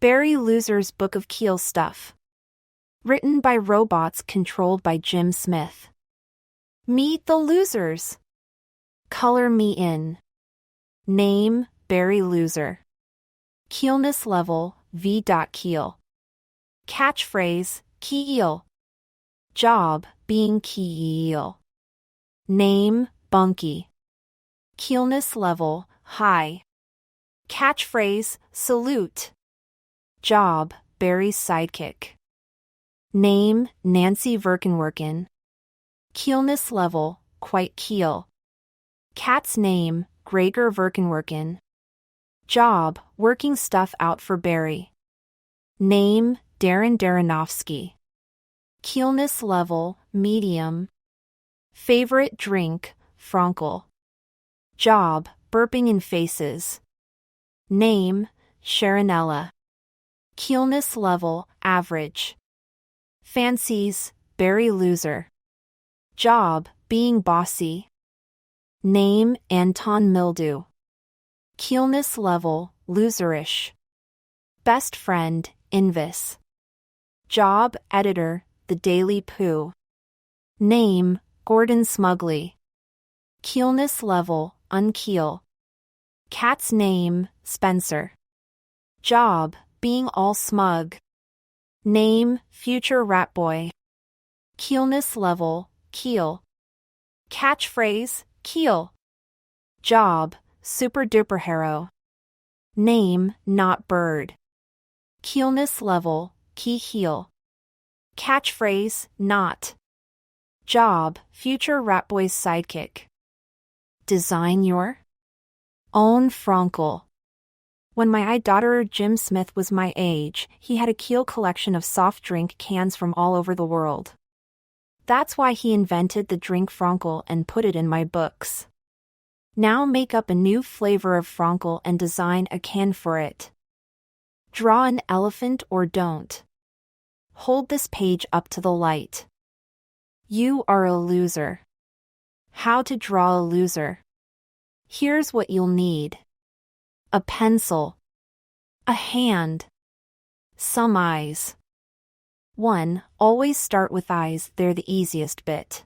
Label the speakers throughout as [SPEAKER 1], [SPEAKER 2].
[SPEAKER 1] Barry Loser's Book of KEEL Stuff. Written by robots controlled by Jim Smith. Meet the losers. Color me in. Name, Barry Loser. Keelness level, V.Keel. Catchphrase, KEEL. Job, being KEEL. Name, Bunky. Keelness level, high. Catchphrase, salute. Job, Barry's sidekick. Name, Nancy Verkenwerken. Keelness level, quite keel. Cat's name, Gregor Verkenwerken. Job, working stuff out for Barry. Name, Darren Darrenofsky. Keelness level, medium. Favorite drink, Frankel. Job, burping in faces. Name, Sharonella. Keelness level, average. Fancies, Barry Loser. Job, being bossy. Name, Anton Mildew. Keelness level, loserish. Best friend, Invis. Job, editor, The Daily Pooh. Name, Gordon Smuggly. Keelness level, unkeel. Cat's name, Spencer. Job, being all smug. Name, future rat boy. Keelness level, keel. Catchphrase, keel. Job, super duper hero. Name, not bird. Keelness level, key heel. Catchphrase, not. Job, future rat boy's sidekick. Design your own Frankel. When my daughter Jim Smith was my age, he had a KEEL collection of soft drink cans from all over the world. That's why he invented the drink Frankel and put it in my books. Now make up a new flavor of Frankel and design a can for it. Draw an elephant or don't. Hold this page up to the light. You are a loser. How to draw a loser. Here's what you'll need. A pencil. A hand. Some eyes. 1. Always start with eyes, they're the easiest bit.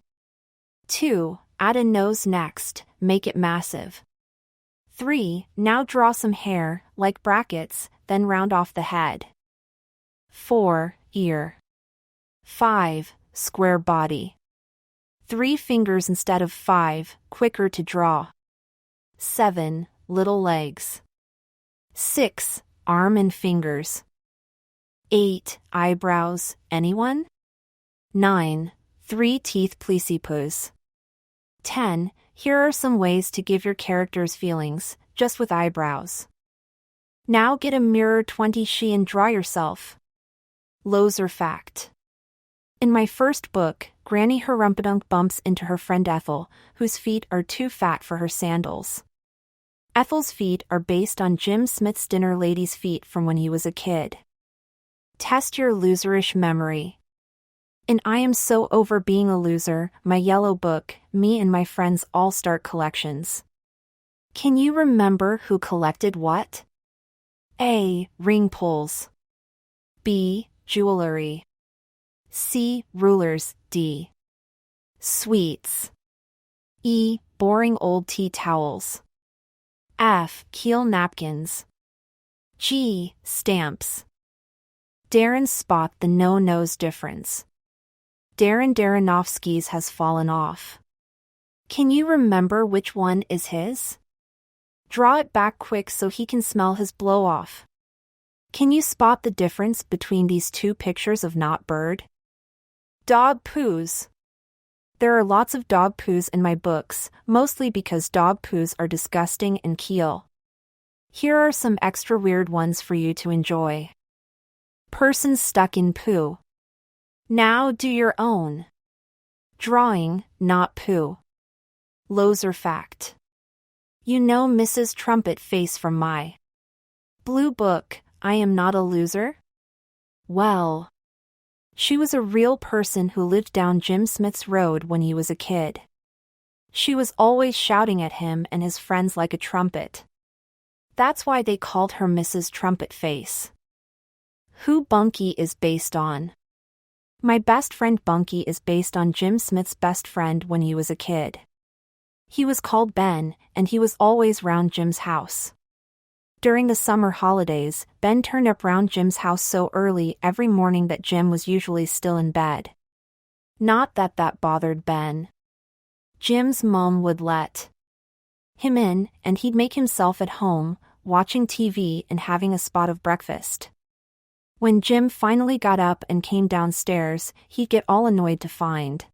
[SPEAKER 1] 2. Add a nose next, make it massive. 3. Now draw some hair, like brackets, then round off the head. 4. Ear. 5. Square body. 3 fingers instead of 5, quicker to draw. 7. Little legs. 6. Arm and fingers. 8. Eyebrows, anyone? 9. 3 teeth pleasy-poos. 10. Here are some ways to give your characters feelings, just with eyebrows. Now get a mirror 20 she and draw yourself. Loser fact. In my first book, Granny Harumpedunk bumps into her friend Ethel, whose feet are too fat for her sandals. Ethel's feet are based on Jim Smith's dinner lady's feet from when he was a kid. Test your loserish memory. In I Am So Over Being a Loser, my yellow book, me and my friends all start collections. Can you remember who collected what? A. Ring pulls. B. Jewelry. C. Rulers. D. Sweets. E. Boring old tea towels. F. KEEL napkins. G. Stamps. Darren spot the no-nose difference. Darren Darrenofsky's has fallen off. Can you remember which one is his? Draw it back quick so he can smell his blow-off. Can you spot the difference between these two pictures of not bird? Dog poos. There are lots of dog poos in my books, mostly because dog poos are disgusting and KEEL. Here are some extra weird ones for you to enjoy. Person stuck in poo. Now do your own. Drawing, not poo. Loser fact. You know Mrs. Trumpet Face from my blue book, I Am Not a Loser? Well, she was a real person who lived down Jim Smith's road when he was a kid. She was always shouting at him and his friends like a trumpet. That's why they called her Mrs. Trumpet Face. Who Bunky is based on. My best friend Bunky is based on Jim Smith's best friend when he was a kid. He was called Ben, and he was always round Jim's house. During the summer holidays, Ben turned up round Jim's house so early every morning that Jim was usually still in bed. Not that that bothered Ben. Jim's mom would let him in, and he'd make himself at home, watching TV and having a spot of breakfast. When Jim finally got up and came downstairs, he'd get all annoyed to find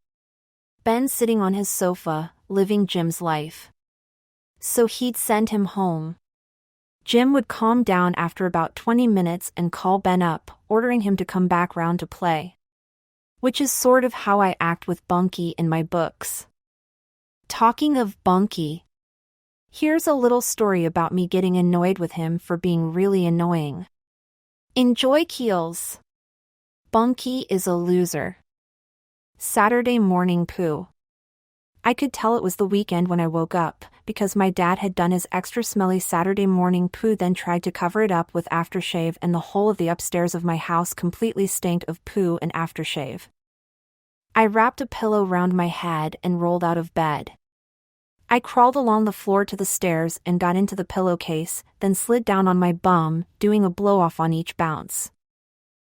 [SPEAKER 1] Ben sitting on his sofa, living Jim's life. So he'd send him home. Jim would calm down after about 20 minutes and call Ben up, ordering him to come back round to play. Which is sort of how I act with Bunky in my books. Talking of Bunky, here's a little story about me getting annoyed with him for being really annoying. Enjoy KEELs. Bunky is a loser. Saturday morning poo. I could tell it was the weekend when I woke up, because my dad had done his extra smelly Saturday morning poo, then tried to cover it up with aftershave, and the whole of the upstairs of my house completely stank of poo and aftershave. I wrapped a pillow round my head and rolled out of bed. I crawled along the floor to the stairs and got into the pillowcase, then slid down on my bum, doing a blow-off on each bounce.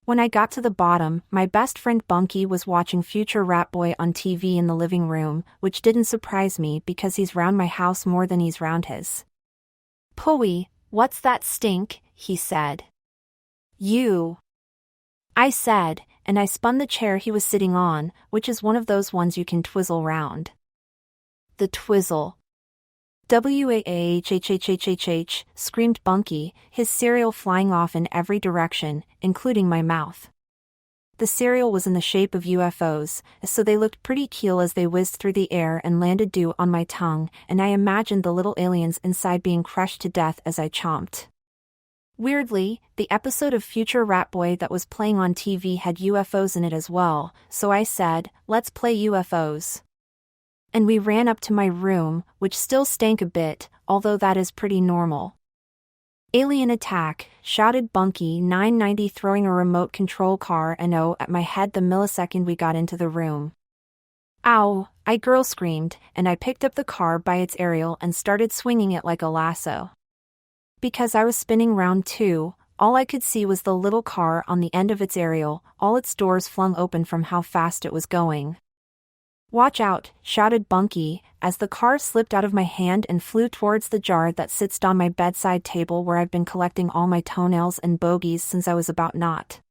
[SPEAKER 1] When I got to the bottom, my best friend Bunky was watching Future Rat Boy on TV in the living room, which didn't surprise me because he's round my house more than he's round his. "Pooey, what's that stink?" he said. "You," I said, and I spun the chair he was sitting on, which is one of those ones you can twizzle round. The twizzle. "Wahhhhhhh," screamed Bunky, his cereal flying off in every direction, including my mouth. The cereal was in the shape of UFOs, so they looked pretty cool as they whizzed through the air and landed dew on my tongue, and I imagined the little aliens inside being crushed to death as I chomped. Weirdly, the episode of Future Rat Boy that was playing on TV had UFOs in it as well, so I said, "Let's play UFOs." And we ran up to my room, which still stank a bit, although that is pretty normal. "Alien attack," shouted Bunky 990, throwing a remote control car and at my head the millisecond we got into the room. "Ow," I girl screamed, and I picked up the car by its aerial and started swinging it like a lasso. Because I was spinning round too, all I could see was the little car on the end of its aerial, all its doors flung open from how fast it was going. "Watch out," shouted Bunky, as the car slipped out of my hand and flew towards the jar that sits on my bedside table where I've been collecting all my toenails and bogies since I was about N00000.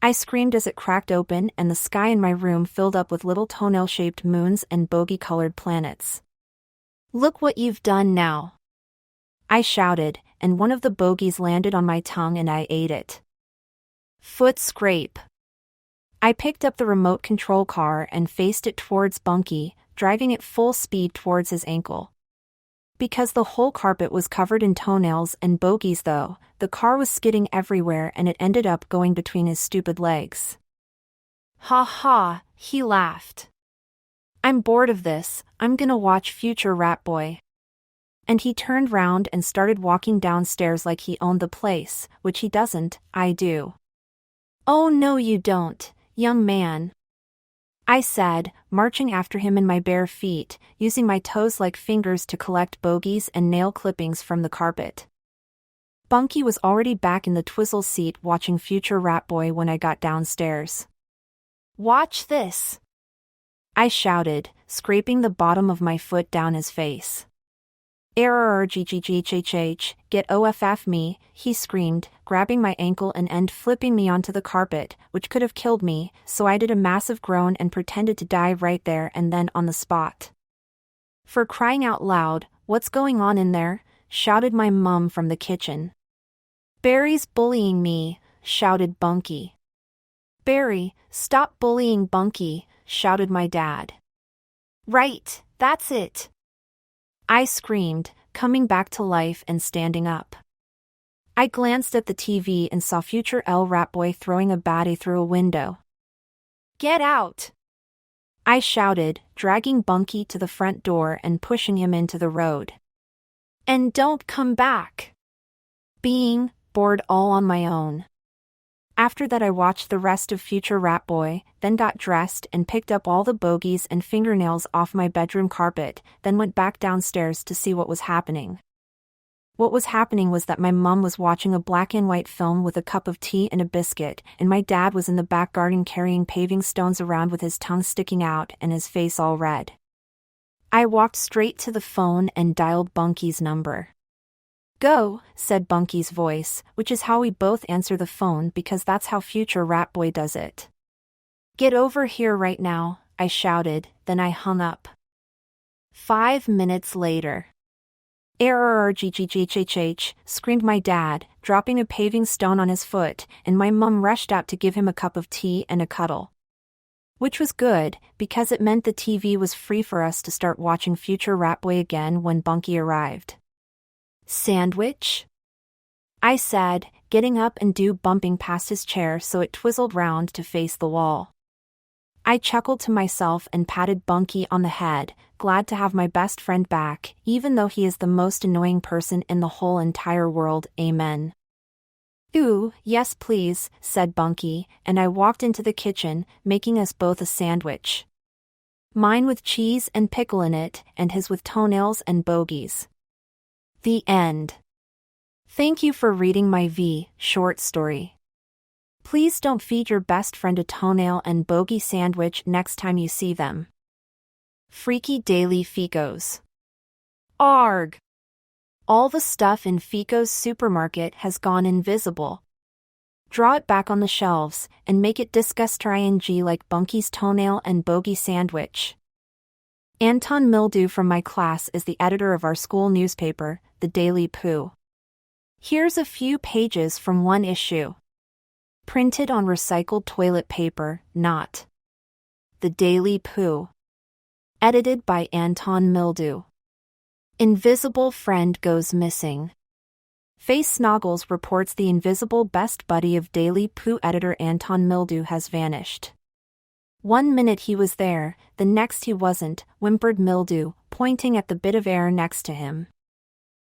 [SPEAKER 1] I screamed as it cracked open and the sky in my room filled up with little toenail-shaped moons and bogey-colored planets. "Look what you've done now," I shouted, and one of the bogies landed on my tongue and I ate it. Foot scrape. I picked up the remote control car and faced it towards Bunky, driving it full speed towards his ankle. Because the whole carpet was covered in toenails and bogies though, the car was skidding everywhere and it ended up going between his stupid legs. "Ha ha," he laughed. "I'm bored of this, I'm gonna watch Future Rat Boy." And he turned round and started walking downstairs like he owned the place, which he doesn't, I do. "Oh no you don't, young man," I said, marching after him in my bare feet, using my toes like fingers to collect bogies and nail clippings from the carpet. Bunky was already back in the twizzle seat watching Future Rat Boy when I got downstairs. "Watch this," I shouted, scraping the bottom of my foot down his face. "Errrrgggghhh, get off me," he screamed, grabbing my ankle and end flipping me onto the carpet, which could have killed me, so I did a massive groan and pretended to die right there and then on the spot. "For crying out loud, what's going on in there?" shouted my mum from the kitchen. "Barry's bullying me," shouted Bunky. "Barry, stop bullying Bunky," shouted my dad. "Right, that's it," I screamed, coming back to life and standing up. I glanced at the TV and saw Future Rat Boy throwing a baddie through a window. "Get out!" I shouted, dragging Bunky to the front door and pushing him into the road. "And don't come back!" being bored all on my own. After that I watched the rest of Future Rat Boy, then got dressed and picked up all the bogies and fingernails off my bedroom carpet, then went back downstairs to see what was happening. What was happening was that my mum was watching a black and white film with a cup of tea and a biscuit, and my dad was in the back garden carrying paving stones around with his tongue sticking out and his face all red. I walked straight to the phone and dialed Bunky's number. Go, said Bunky's voice, which is how we both answer the phone because that's how Future Rat Boy does it. Get over here right now, I shouted, then I hung up. 5 minutes later. "Arrgggghh," screamed my dad, dropping a paving stone on his foot, and my mum rushed out to give him a cup of tea and a cuddle. Which was good, because it meant the TV was free for us to start watching Future Rat Boy again when Bunky arrived. Sandwich? I said, getting up and bumping past his chair so it twizzled round to face the wall. I chuckled to myself and patted Bunky on the head, glad to have my best friend back, even though he is the most annoying person in the whole entire world, amen. Ooh, yes please, said Bunky, and I walked into the kitchen, making us both a sandwich. Mine with cheese and pickle in it, and his with toenails and bogies. The end. Thank you for reading my short story. Please don't feed your best friend a toenail and bogey sandwich next time you see them. Freaky Daily Ficos. Arg! All the stuff in Fico's supermarket has gone invisible. Draw it back on the shelves, and make it disgusting like Bunky's toenail and bogey sandwich. Anton Mildew from my class is the editor of our school newspaper, the Daily Pooh. Here's a few pages from one issue. Printed on recycled toilet paper, not. The Daily Pooh. Edited by Anton Mildew. Invisible friend goes missing. Face Snoggles reports the invisible best buddy of Daily Pooh editor Anton Mildew has vanished. 1 minute he was there, the next he wasn't, whimpered Mildew, pointing at the bit of air next to him.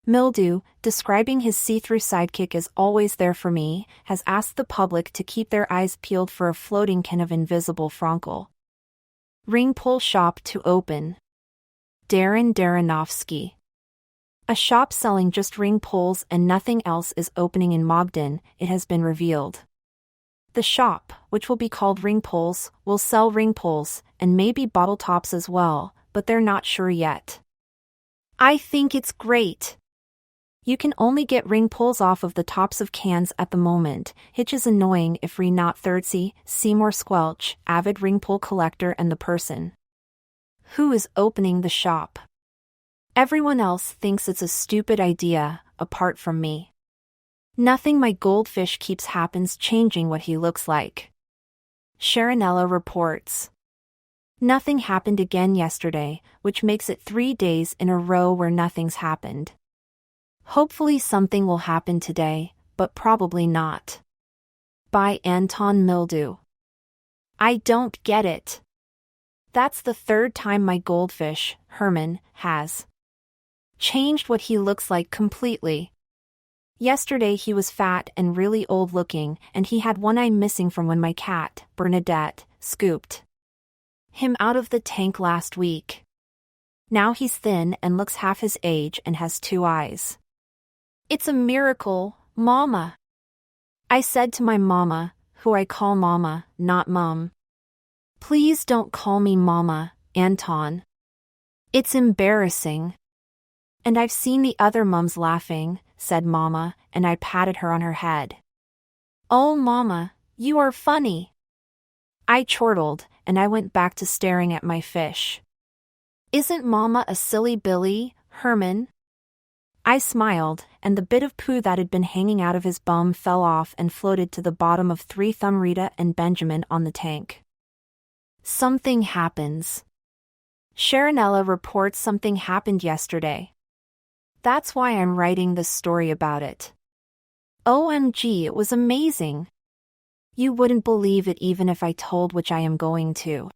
[SPEAKER 1] Mildew, describing his see-through sidekick as always there for me, has asked the public to keep their eyes peeled for a floating can of invisible Frankel. Ring pull shop to open. Darren Darrenofsky. A shop selling just ring pulls and nothing else is opening in Mogden, it has been revealed. The shop, which will be called Ring Pulls, will sell ring pulls, and maybe bottle tops as well, but they're not sure yet. I think it's great. You can only get ring pulls off of the tops of cans at the moment, which is annoying if re not Thirdsey, Seymour Squelch, avid ring pull collector and the person who is opening the shop. Everyone else thinks it's a stupid idea, apart from me. Nothing my goldfish keeps happens changing what he looks like. Sharonella reports. Nothing happened again yesterday, which makes it 3 days in a row where nothing's happened. Hopefully something will happen today, but probably not. By Anton Mildew. I don't get it. That's the 3rd time my goldfish, Herman, has changed what he looks like completely. Yesterday he was fat and really old looking, and he had one eye missing from when my cat, Bernadette, scooped him out of the tank last week. Now he's thin and looks half his age and has 2 eyes. It's a miracle, Mama. I said to my mama, who I call Mama, not Mum. Please don't call me Mama, Anton. It's embarrassing. And I've seen the other mums laughing, said Mama, and I patted her on her head. Oh Mama, you are funny. I chortled, and I went back to staring at my fish. Isn't Mama a silly Billy, Herman? I smiled, and the bit of poo that had been hanging out of his bum fell off and floated to the bottom of 3 Thumb Rita and Benjamin on the tank. Something happens. Sharonella reports something happened yesterday. That's why I'm writing this story about it. OMG, it was amazing. You wouldn't believe it even if I told, which I am going to.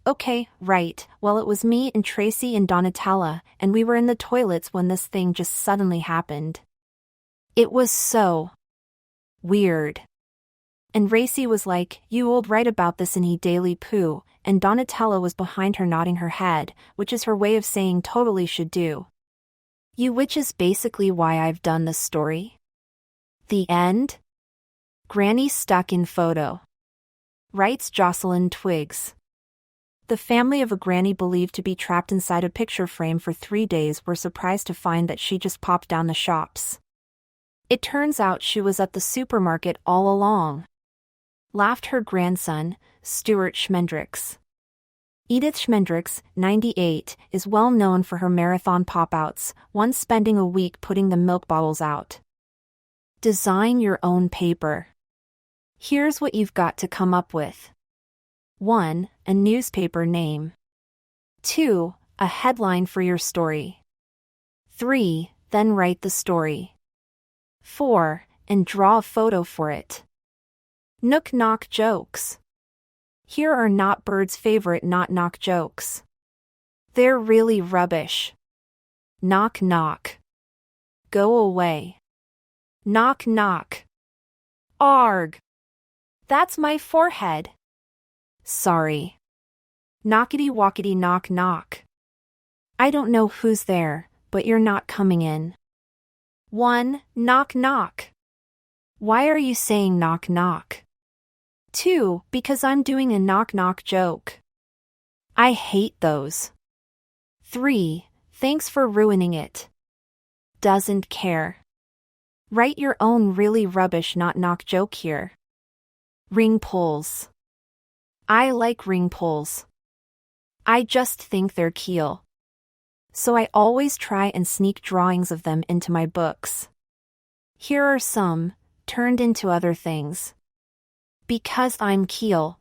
[SPEAKER 1] Okay, right, well it was me and Tracy and Donatella, and we were in the toilets when this thing just suddenly happened. It was so weird. And Racy was like, you old write about this in Daily Pooh, and Donatella was behind her nodding her head, which is her way of saying totally should do. You, which is basically why I've done this story. The end? Granny stuck in photo. Writes Jocelyn Twiggs. The family of a granny believed to be trapped inside a picture frame for 3 days were surprised to find that she just popped down the shops. It turns out she was at the supermarket all along. Laughed her grandson, Stuart Schmendricks. Edith Schmendricks, 98, is well known for her marathon pop-outs, once spending a week putting the milk bottles out. Design your own paper. Here's what you've got to come up with. 1. A newspaper name. 2. A headline for your story. 3. Then write the story. 4. And draw a photo for it. Knock knock jokes. Here are Not Bird's favorite knock jokes. They're really rubbish. Knock knock. Go away. Knock knock. Arg. That's my forehead. Sorry. Knockity walkity knock knock. I don't know who's there, but you're not coming in. 1. Knock knock. Why are you saying knock knock? 2. Because I'm doing a knock knock joke. I hate those. 3. Thanks for ruining it. Doesn't care. Write your own really rubbish knock joke here. Ring pulls. I like ring pulls. I just think they're KEEL. So I always try and sneak drawings of them into my books. Here are some, turned into other things. Because I'm KEEL.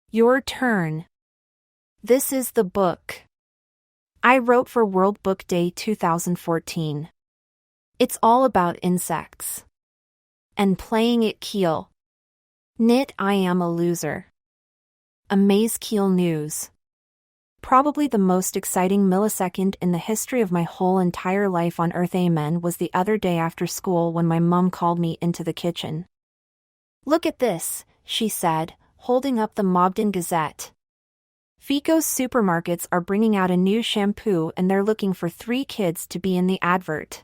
[SPEAKER 1] Your turn. This is the book I wrote for World Book Day 2014. It's all about insects. And playing it KEEL. Knit I am a loser. Amaze KEEL news. Probably the most exciting millisecond in the history of my whole entire life on earth, amen, was the other day after school when my mum called me into the kitchen. Look at this, she said, holding up the Mobden Gazette. Fico's supermarkets are bringing out a new shampoo and they're looking for 3 kids to be in the advert.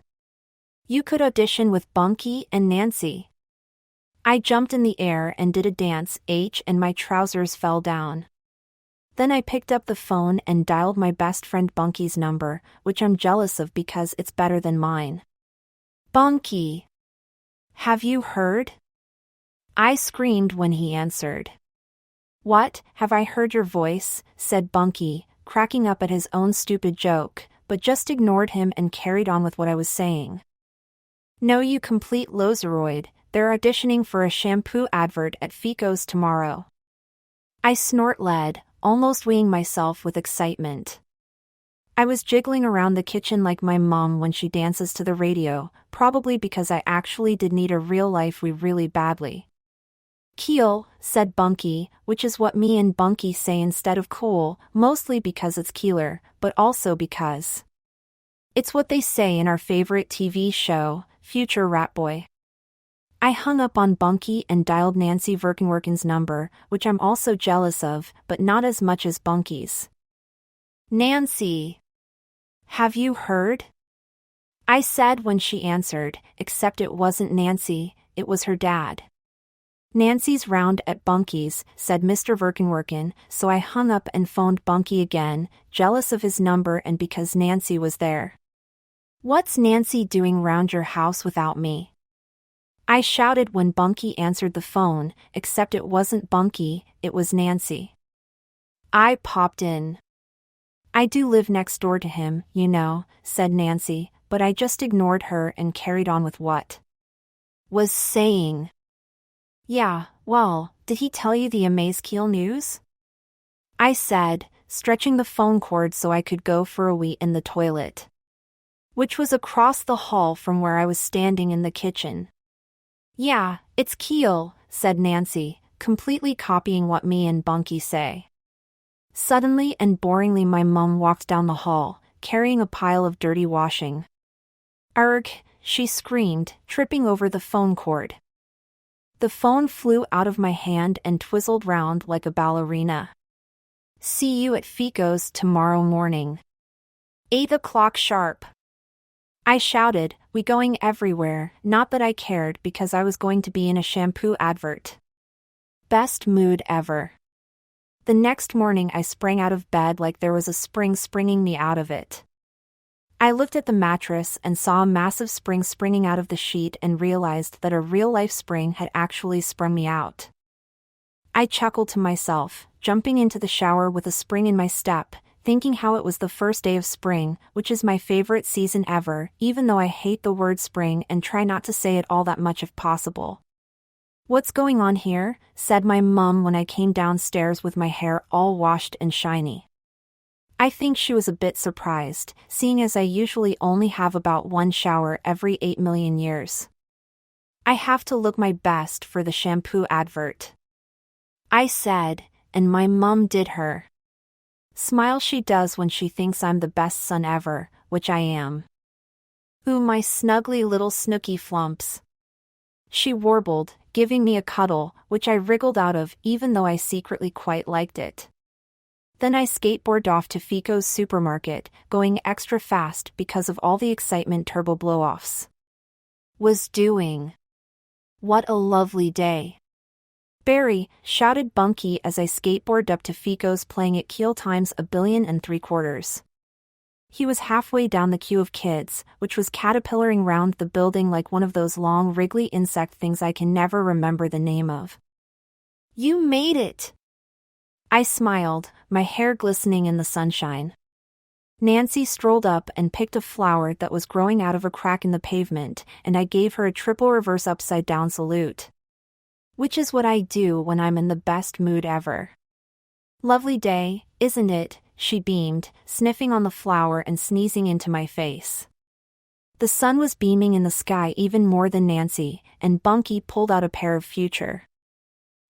[SPEAKER 1] You could audition with Bunky and Nancy. I jumped in the air and did a dance, and my trousers fell down. Then I picked up the phone and dialed my best friend Bunky's number, which I'm jealous of because it's better than mine. Bunky! Have you heard? I screamed when he answered. What, have I heard your voice? Said Bunky, cracking up at his own stupid joke, but just ignored him and carried on with what I was saying. No, you complete loseroid, they're auditioning for a shampoo advert at Fico's tomorrow. I snort-led, almost weeing myself with excitement. I was jiggling around the kitchen like my mom when she dances to the radio, probably because I actually did need a real-life wee really badly. KEEL, said Bunky, which is what me and Bunky say instead of cool, mostly because it's Keeler, but also because it's what they say in our favorite TV show, Future Rat Boy. I hung up on Bunky and dialed Nancy Verkenwerken's number, which I'm also jealous of, but not as much as Bunky's. Nancy! Have you heard? I said when she answered, except it wasn't Nancy, it was her dad. Nancy's round at Bunky's, said Mr. Verkenwerken, so I hung up and phoned Bunky again, jealous of his number and because Nancy was there. What's Nancy doing round your house without me? I shouted when Bunky answered the phone, except it wasn't Bunky, it was Nancy. I popped in. I do live next door to him, you know, said Nancy, but I just ignored her and carried on with what was saying. Yeah, well, did he tell you the Amaze KEEL news? I said, stretching the phone cord so I could go for a wee in the toilet, which was across the hall from where I was standing in the kitchen. Yeah, it's KEEL, said Nancy, completely copying what me and Bunky say. Suddenly and boringly my mum walked down the hall, carrying a pile of dirty washing. Arg, she screamed, tripping over the phone cord. The phone flew out of my hand and twizzled round like a ballerina. See you at Fico's tomorrow morning. 8 o'clock sharp. I shouted, we going everywhere, not that I cared because I was going to be in a shampoo advert. Best mood ever. The next morning I sprang out of bed like there was a spring springing me out of it. I looked at the mattress and saw a massive spring springing out of the sheet and realized that a real-life spring had actually sprung me out. I chuckled to myself, jumping into the shower with a spring in my step, thinking how it was the first day of spring, which is my favorite season ever, even though I hate the word spring and try not to say it all that much if possible. What's going on here? Said my mum when I came downstairs with my hair all washed and shiny. I think she was a bit surprised, seeing as I usually only have about one shower every 8 million years. I have to look my best for the shampoo advert, I said, and my mum did her smile she does when she thinks I'm the best son ever, which I am. Ooh, my snuggly little snooky flumps, she warbled, giving me a cuddle, which I wriggled out of even though I secretly quite liked it. Then I skateboarded off to Fico's supermarket, going extra fast because of all the excitement turbo blow-offs was doing. What a lovely day. Barry, shouted Bunky as I skateboarded up to Fico's playing at KEEL times 1.75 billion. He was halfway down the queue of kids, which was caterpillaring round the building like one of those long wriggly insect things I can never remember the name of. You made it! I smiled, my hair glistening in the sunshine. Nancy strolled up and picked a flower that was growing out of a crack in the pavement, and I gave her a triple reverse upside down salute. Which is what I do when I'm in the best mood ever. Lovely day, isn't it? She beamed, sniffing on the flower and sneezing into my face. The sun was beaming in the sky even more than Nancy, and Bunky pulled out a pair of future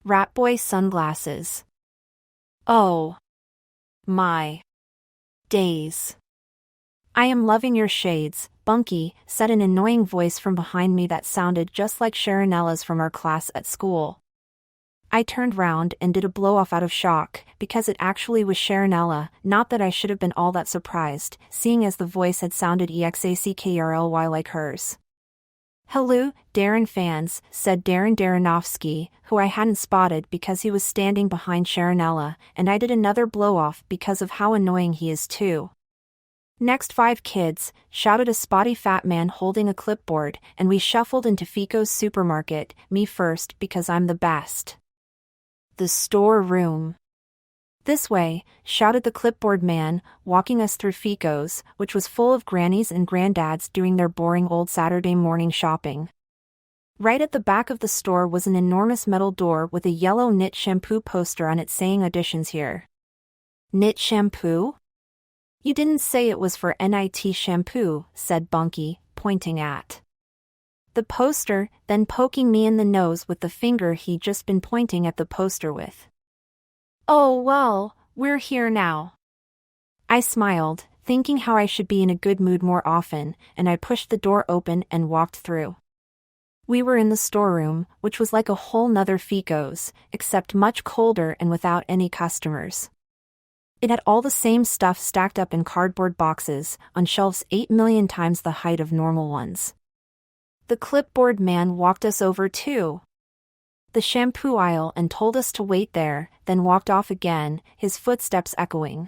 [SPEAKER 1] Rat Boy sunglasses. Oh my days. I am loving your shades, Bunky, said an annoying voice from behind me that sounded just like Sharonella's from our class at school. I turned round and did a blow-off out of shock, because it actually was Sharonella, not that I should have been all that surprised, seeing as the voice had sounded exactly like hers. Hello, Darren fans, said Darren Darrenofsky, who I hadn't spotted because he was standing behind Sharonella, and I did another blow-off because of how annoying he is too. Next 5 kids, shouted a spotty fat man holding a clipboard, and we shuffled into Fico's supermarket, me first because I'm the best. The storeroom. This way, shouted the clipboard man, walking us through Fico's, which was full of grannies and granddads doing their boring old Saturday morning shopping. Right at the back of the store was an enormous metal door with a yellow knit shampoo poster on it saying auditions here. Knit shampoo? You didn't say it was for NIT shampoo, said Bunky, pointing at the poster, then poking me in the nose with the finger he'd just been pointing at the poster with. Oh well, we're here now. I smiled, thinking how I should be in a good mood more often, and I pushed the door open and walked through. We were in the storeroom, which was like a whole nother Fico's, except much colder and without any customers. It had all the same stuff stacked up in cardboard boxes, on shelves 8 million times the height of normal ones. The clipboard man walked us over to the shampoo aisle and told us to wait there, then walked off again, his footsteps echoing.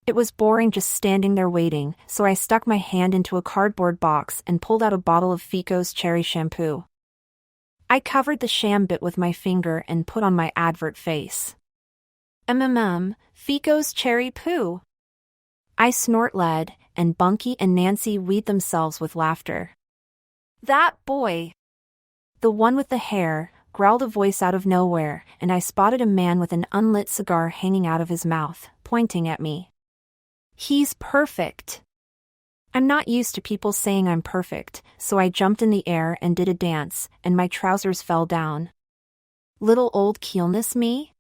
[SPEAKER 1] It was boring just standing there waiting, so I stuck my hand into a cardboard box and pulled out a bottle of Fico's cherry shampoo. I covered the sham bit with my finger and put on my advert face. Fico's cherry poo. I snort-led, and Bunky and Nancy weed themselves with laughter. That boy! The one with the hair, growled a voice out of nowhere, and I spotted a man with an unlit cigar hanging out of his mouth, pointing at me. He's perfect! I'm not used to people saying I'm perfect, so I jumped in the air and did a dance, and my trousers fell down. Little old keelness me?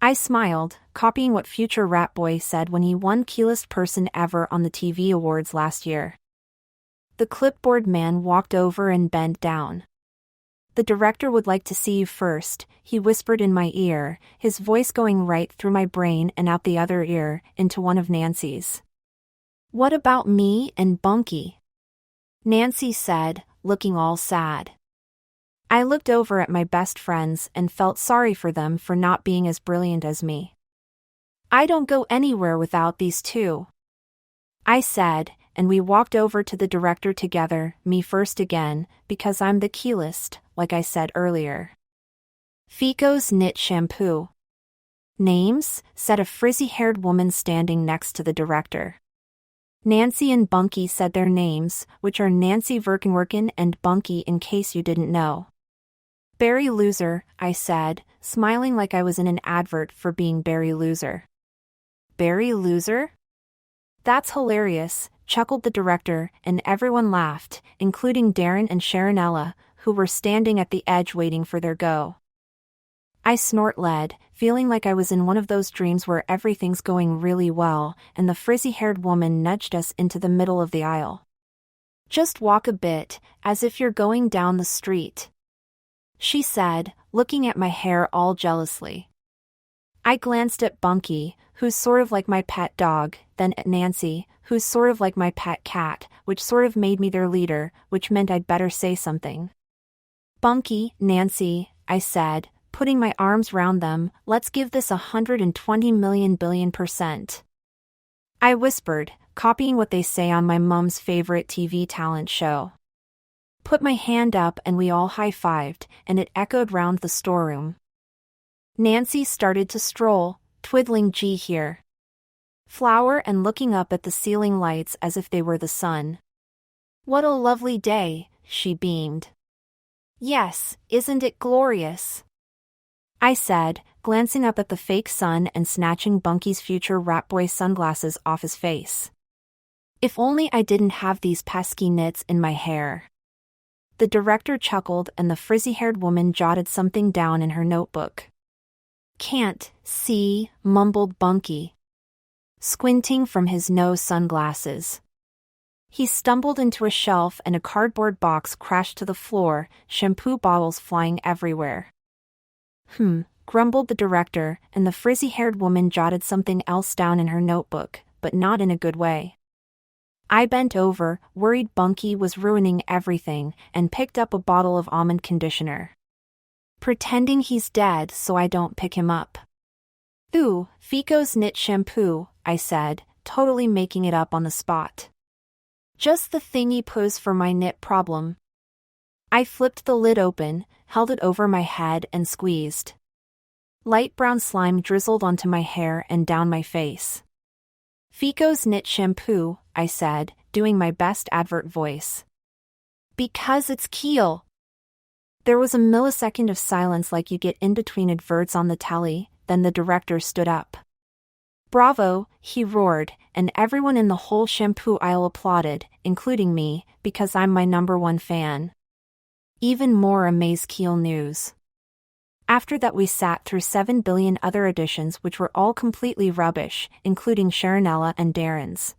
[SPEAKER 1] I smiled, copying what future Rat Boy said when he won Keelest Person Ever on the TV Awards last year. The clipboard man walked over and bent down. "The director would like to see you first," he whispered in my ear, his voice going right through my brain and out the other ear, into one of Nancy's. "What about me and Bunky?" Nancy said, looking all sad. I looked over at my best friends and felt sorry for them for not being as brilliant as me. "I don't go anywhere without these two," I said, and we walked over to the director together, me first again, because I'm the keelist, like I said earlier. "Fico's Knit Shampoo." "Names?" said a frizzy-haired woman standing next to the director. Nancy and Bunky said their names, which are Nancy Verkenwerken and Bunky in case you didn't know. "Barry Loser," I said, smiling like I was in an advert for being Barry Loser. "Barry Loser? That's hilarious," chuckled the director, and everyone laughed, including Darren and Sharonella, who were standing at the edge waiting for their go. I snort-led, feeling like I was in one of those dreams where everything's going really well, and the frizzy-haired woman nudged us into the middle of the aisle. "Just walk a bit, as if you're going down the street," she said, looking at my hair all jealously. I glanced at Bunky, who's sort of like my pet dog, then at Nancy, who's sort of like my pet cat, which sort of made me their leader, which meant I'd better say something. "Bunky, Nancy," I said, putting my arms round them, "let's give this 120 million billion%. I whispered, copying what they say on my mum's favorite TV talent show. Put my hand up and we all high-fived, and it echoed round the storeroom. Nancy started to stroll, twiddling G here. Flower and looking up at the ceiling lights as if they were the sun. "What a lovely day," she beamed. "Yes, isn't it glorious?" I said, glancing up at the fake sun and snatching Bunky's future rat boy sunglasses off his face. If only I didn't have these pesky knits in my hair. The director chuckled and the frizzy-haired woman jotted something down in her notebook. "Can't see," mumbled Bunky, squinting from his nose sunglasses. He stumbled into a shelf and a cardboard box crashed to the floor, shampoo bottles flying everywhere. Grumbled the director, and the frizzy-haired woman jotted something else down in her notebook, but not in a good way. I bent over, worried Bunky was ruining everything, and picked up a bottle of almond conditioner. Pretending he's dead so I don't pick him up. "Ooh, Fico's Knit Shampoo," I said, totally making it up on the spot. "Just the thingy pose for my knit problem." I flipped the lid open, held it over my head and squeezed. Light brown slime drizzled onto my hair and down my face. "Fico's Knit Shampoo," I said, doing my best advert voice. "Because it's KEEL." There was a millisecond of silence like you get in between adverts on the telly, then the director stood up. "Bravo," he roared, and everyone in the whole shampoo aisle applauded, including me, because I'm my #1 fan. Even more amazed KEEL news. After that we sat through 7 billion other editions which were all completely rubbish, including Sharonella and Darren's.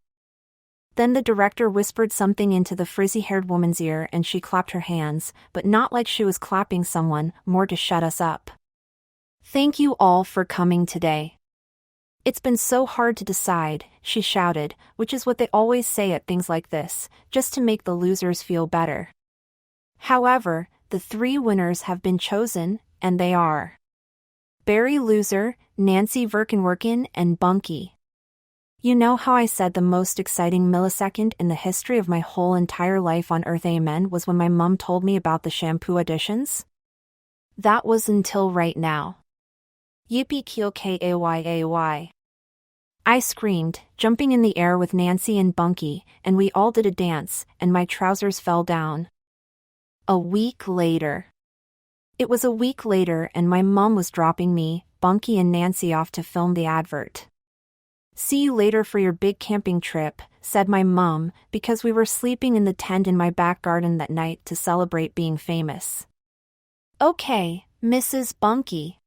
[SPEAKER 1] Then the director whispered something into the frizzy-haired woman's ear and she clapped her hands, but not like she was clapping someone, more to shut us up. "Thank you all for coming today. It's been so hard to decide," she shouted, which is what they always say at things like this, just to make the losers feel better. However, the 3 winners have been chosen, and they are Barry Loser, Nancy Verkenwerken, and Bunky. You know how I said the most exciting millisecond in the history of my whole entire life on Earth Amen was when my mum told me about the shampoo editions? That was until right now. Yippee KEEL KAYAY. I screamed, jumping in the air with Nancy and Bunky, and we all did a dance, and my trousers fell down. A week later. It was a week later and my mum was dropping me, Bunky and Nancy off to film the advert. "See you later for your big camping trip," said my mum, because we were sleeping in the tent in my back garden that night to celebrate being famous. "Okay, Mrs. Bunky,"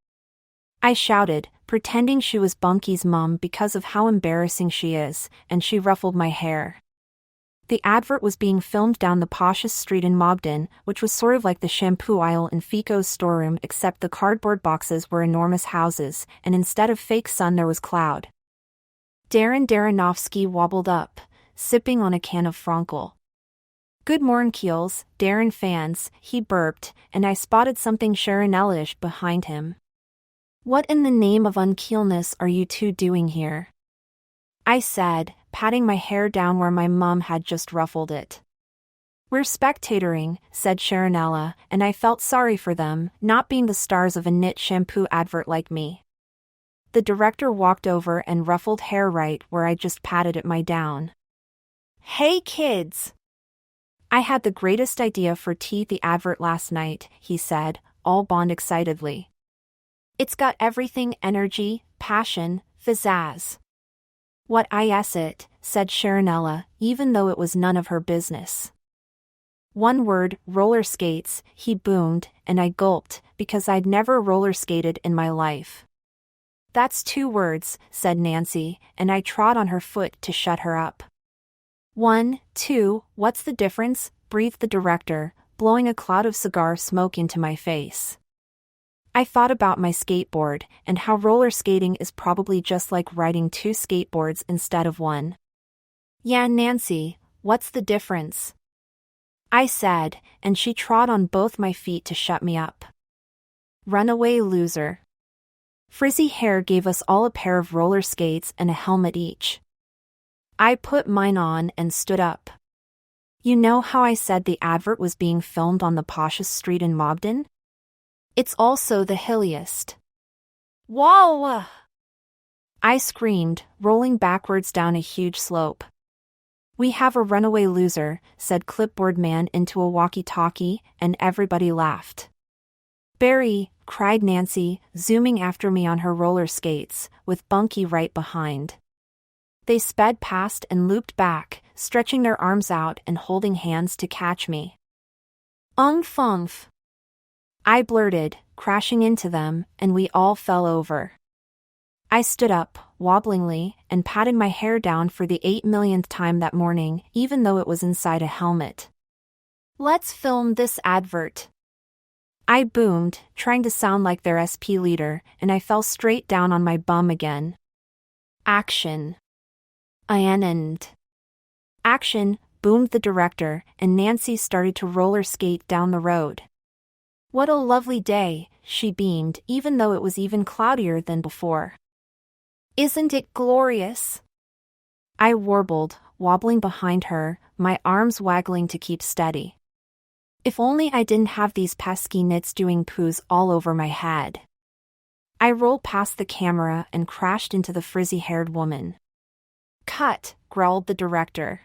[SPEAKER 1] I shouted, pretending she was Bunky's mum because of how embarrassing she is, and she ruffled my hair. The advert was being filmed down the poshest street in Mogden, which was sort of like the shampoo aisle in Fico's storeroom, except the cardboard boxes were enormous houses, and instead of fake sun there was cloud. Darren Darrenofsky wobbled up, sipping on a can of Frankel. "Good morn, Keels, Darren fans," he burped, and I spotted something Sharonella-ish behind him. "What in the name of unkeelness are you two doing here?" I said, patting my hair down where my mum had just ruffled it. "We're spectatoring," said Sharonella, and I felt sorry for them, not being the stars of a knit shampoo advert like me. The director walked over and ruffled hair right where I just patted it my down. "Hey kids! I had the greatest idea for the advert last night," he said, all bond excitedly. "It's got everything: energy, passion, pizzazz." "What is it?" said Sharonella, even though it was none of her business. "One word: roller skates," he boomed, and I gulped, because I'd never roller skated in my life. "That's 2 words, said Nancy, and I trod on her foot to shut her up. 1, 2, what's the difference?" breathed the director, blowing a cloud of cigar smoke into my face. I thought about my skateboard, and how roller skating is probably just like riding 2 skateboards instead of 1. "Yeah, Nancy, what's the difference?" I said, and she trod on both my feet to shut me up. "Runaway loser." Frizzy hair gave us all a pair of roller skates and a helmet each. I put mine on and stood up. "You know how I said the advert was being filmed on the poshest street in Mogden? It's also the hilliest." "Whoa!" I screamed, rolling backwards down a huge slope. "We have a runaway loser," said Clipboard Man into a walkie-talkie, and everybody laughed. "Barry," cried Nancy, zooming after me on her roller skates, with Bunky right behind. They sped past and looped back, stretching their arms out and holding hands to catch me. "Umph." I blurted, crashing into them, and we all fell over. I stood up, wobblingly, and patted my hair down for the 8 millionth time that morning, even though it was inside a helmet. "Let's film this advert." I boomed, trying to sound like their SP leader, and I fell straight down on my bum again. "Action." "Action," boomed the director, and Nancy started to roller skate down the road. "What a lovely day," she beamed, even though it was even cloudier than before. "Isn't it glorious?" I warbled, wobbling behind her, my arms waggling to keep steady. If only I didn't have these pesky nits doing poos all over my head. I rolled past the camera and crashed into the frizzy-haired woman. "Cut," growled the director.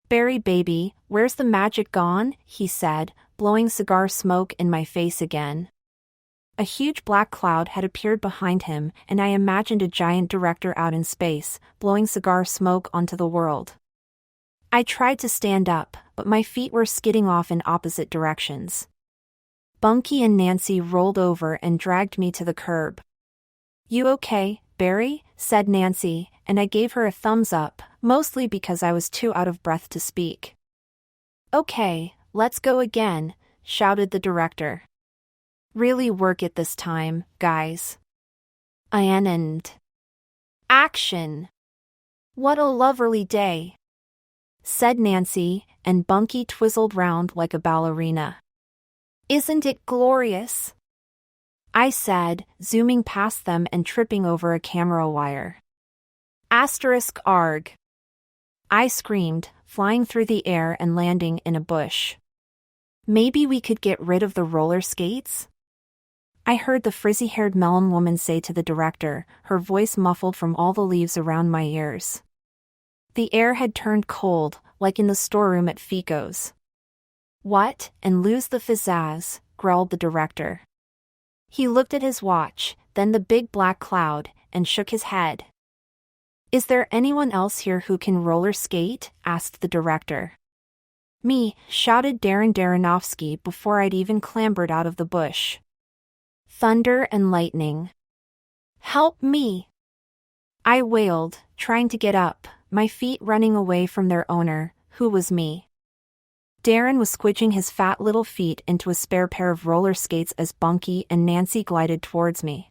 [SPEAKER 1] "Barry baby, where's the magic gone?" he said, blowing cigar smoke in my face again. A huge black cloud had appeared behind him, and I imagined a giant director out in space, blowing cigar smoke onto the world. I tried to stand up, but my feet were skidding off in opposite directions. Bunky and Nancy rolled over and dragged me to the curb. "You okay, Barry?" said Nancy, and I gave her a thumbs up, mostly because I was too out of breath to speak. "Okay, let's go again," shouted the director. "Really work it this time, guys." Action. "What a lovely day," said Nancy, and Bunky twizzled round like a ballerina. "Isn't it glorious?" I said, zooming past them and tripping over a camera wire. *arg. I screamed, flying through the air and landing in a bush. "Maybe we could get rid of the roller skates?" I heard the frizzy-haired melon woman say to the director, her voice muffled from all the leaves around my ears. The air had turned cold, like in the storeroom at Fico's. "What, and lose the pizzazz?" growled the director. He looked at his watch, then the big black cloud, and shook his head. "Is there anyone else here who can roller skate?" asked the director. "Me," shouted Darren Darrenofsky before I'd even clambered out of the bush. "Thunder and lightning. Help me!" I wailed, trying to get up, my feet running away from their owner, who was me. Darren was squidging his fat little feet into a spare pair of roller skates as Bunky and Nancy glided towards me.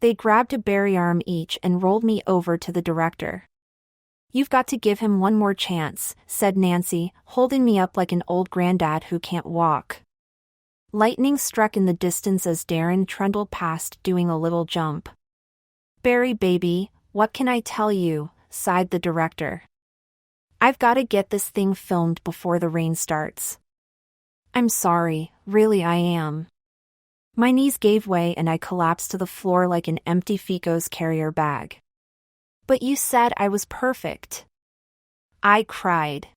[SPEAKER 1] They grabbed a berry arm each and rolled me over to the director. "You've got to give him one more chance," said Nancy, holding me up like an old granddad who can't walk. Lightning struck in the distance as Darren trundled past doing a little jump. "Barry baby, what can I tell you?" sighed the director. "I've got to get this thing filmed before the rain starts." "I'm sorry, really I am." My knees gave way and I collapsed to the floor like an empty Fico's carrier bag. "But you said I was perfect," I cried.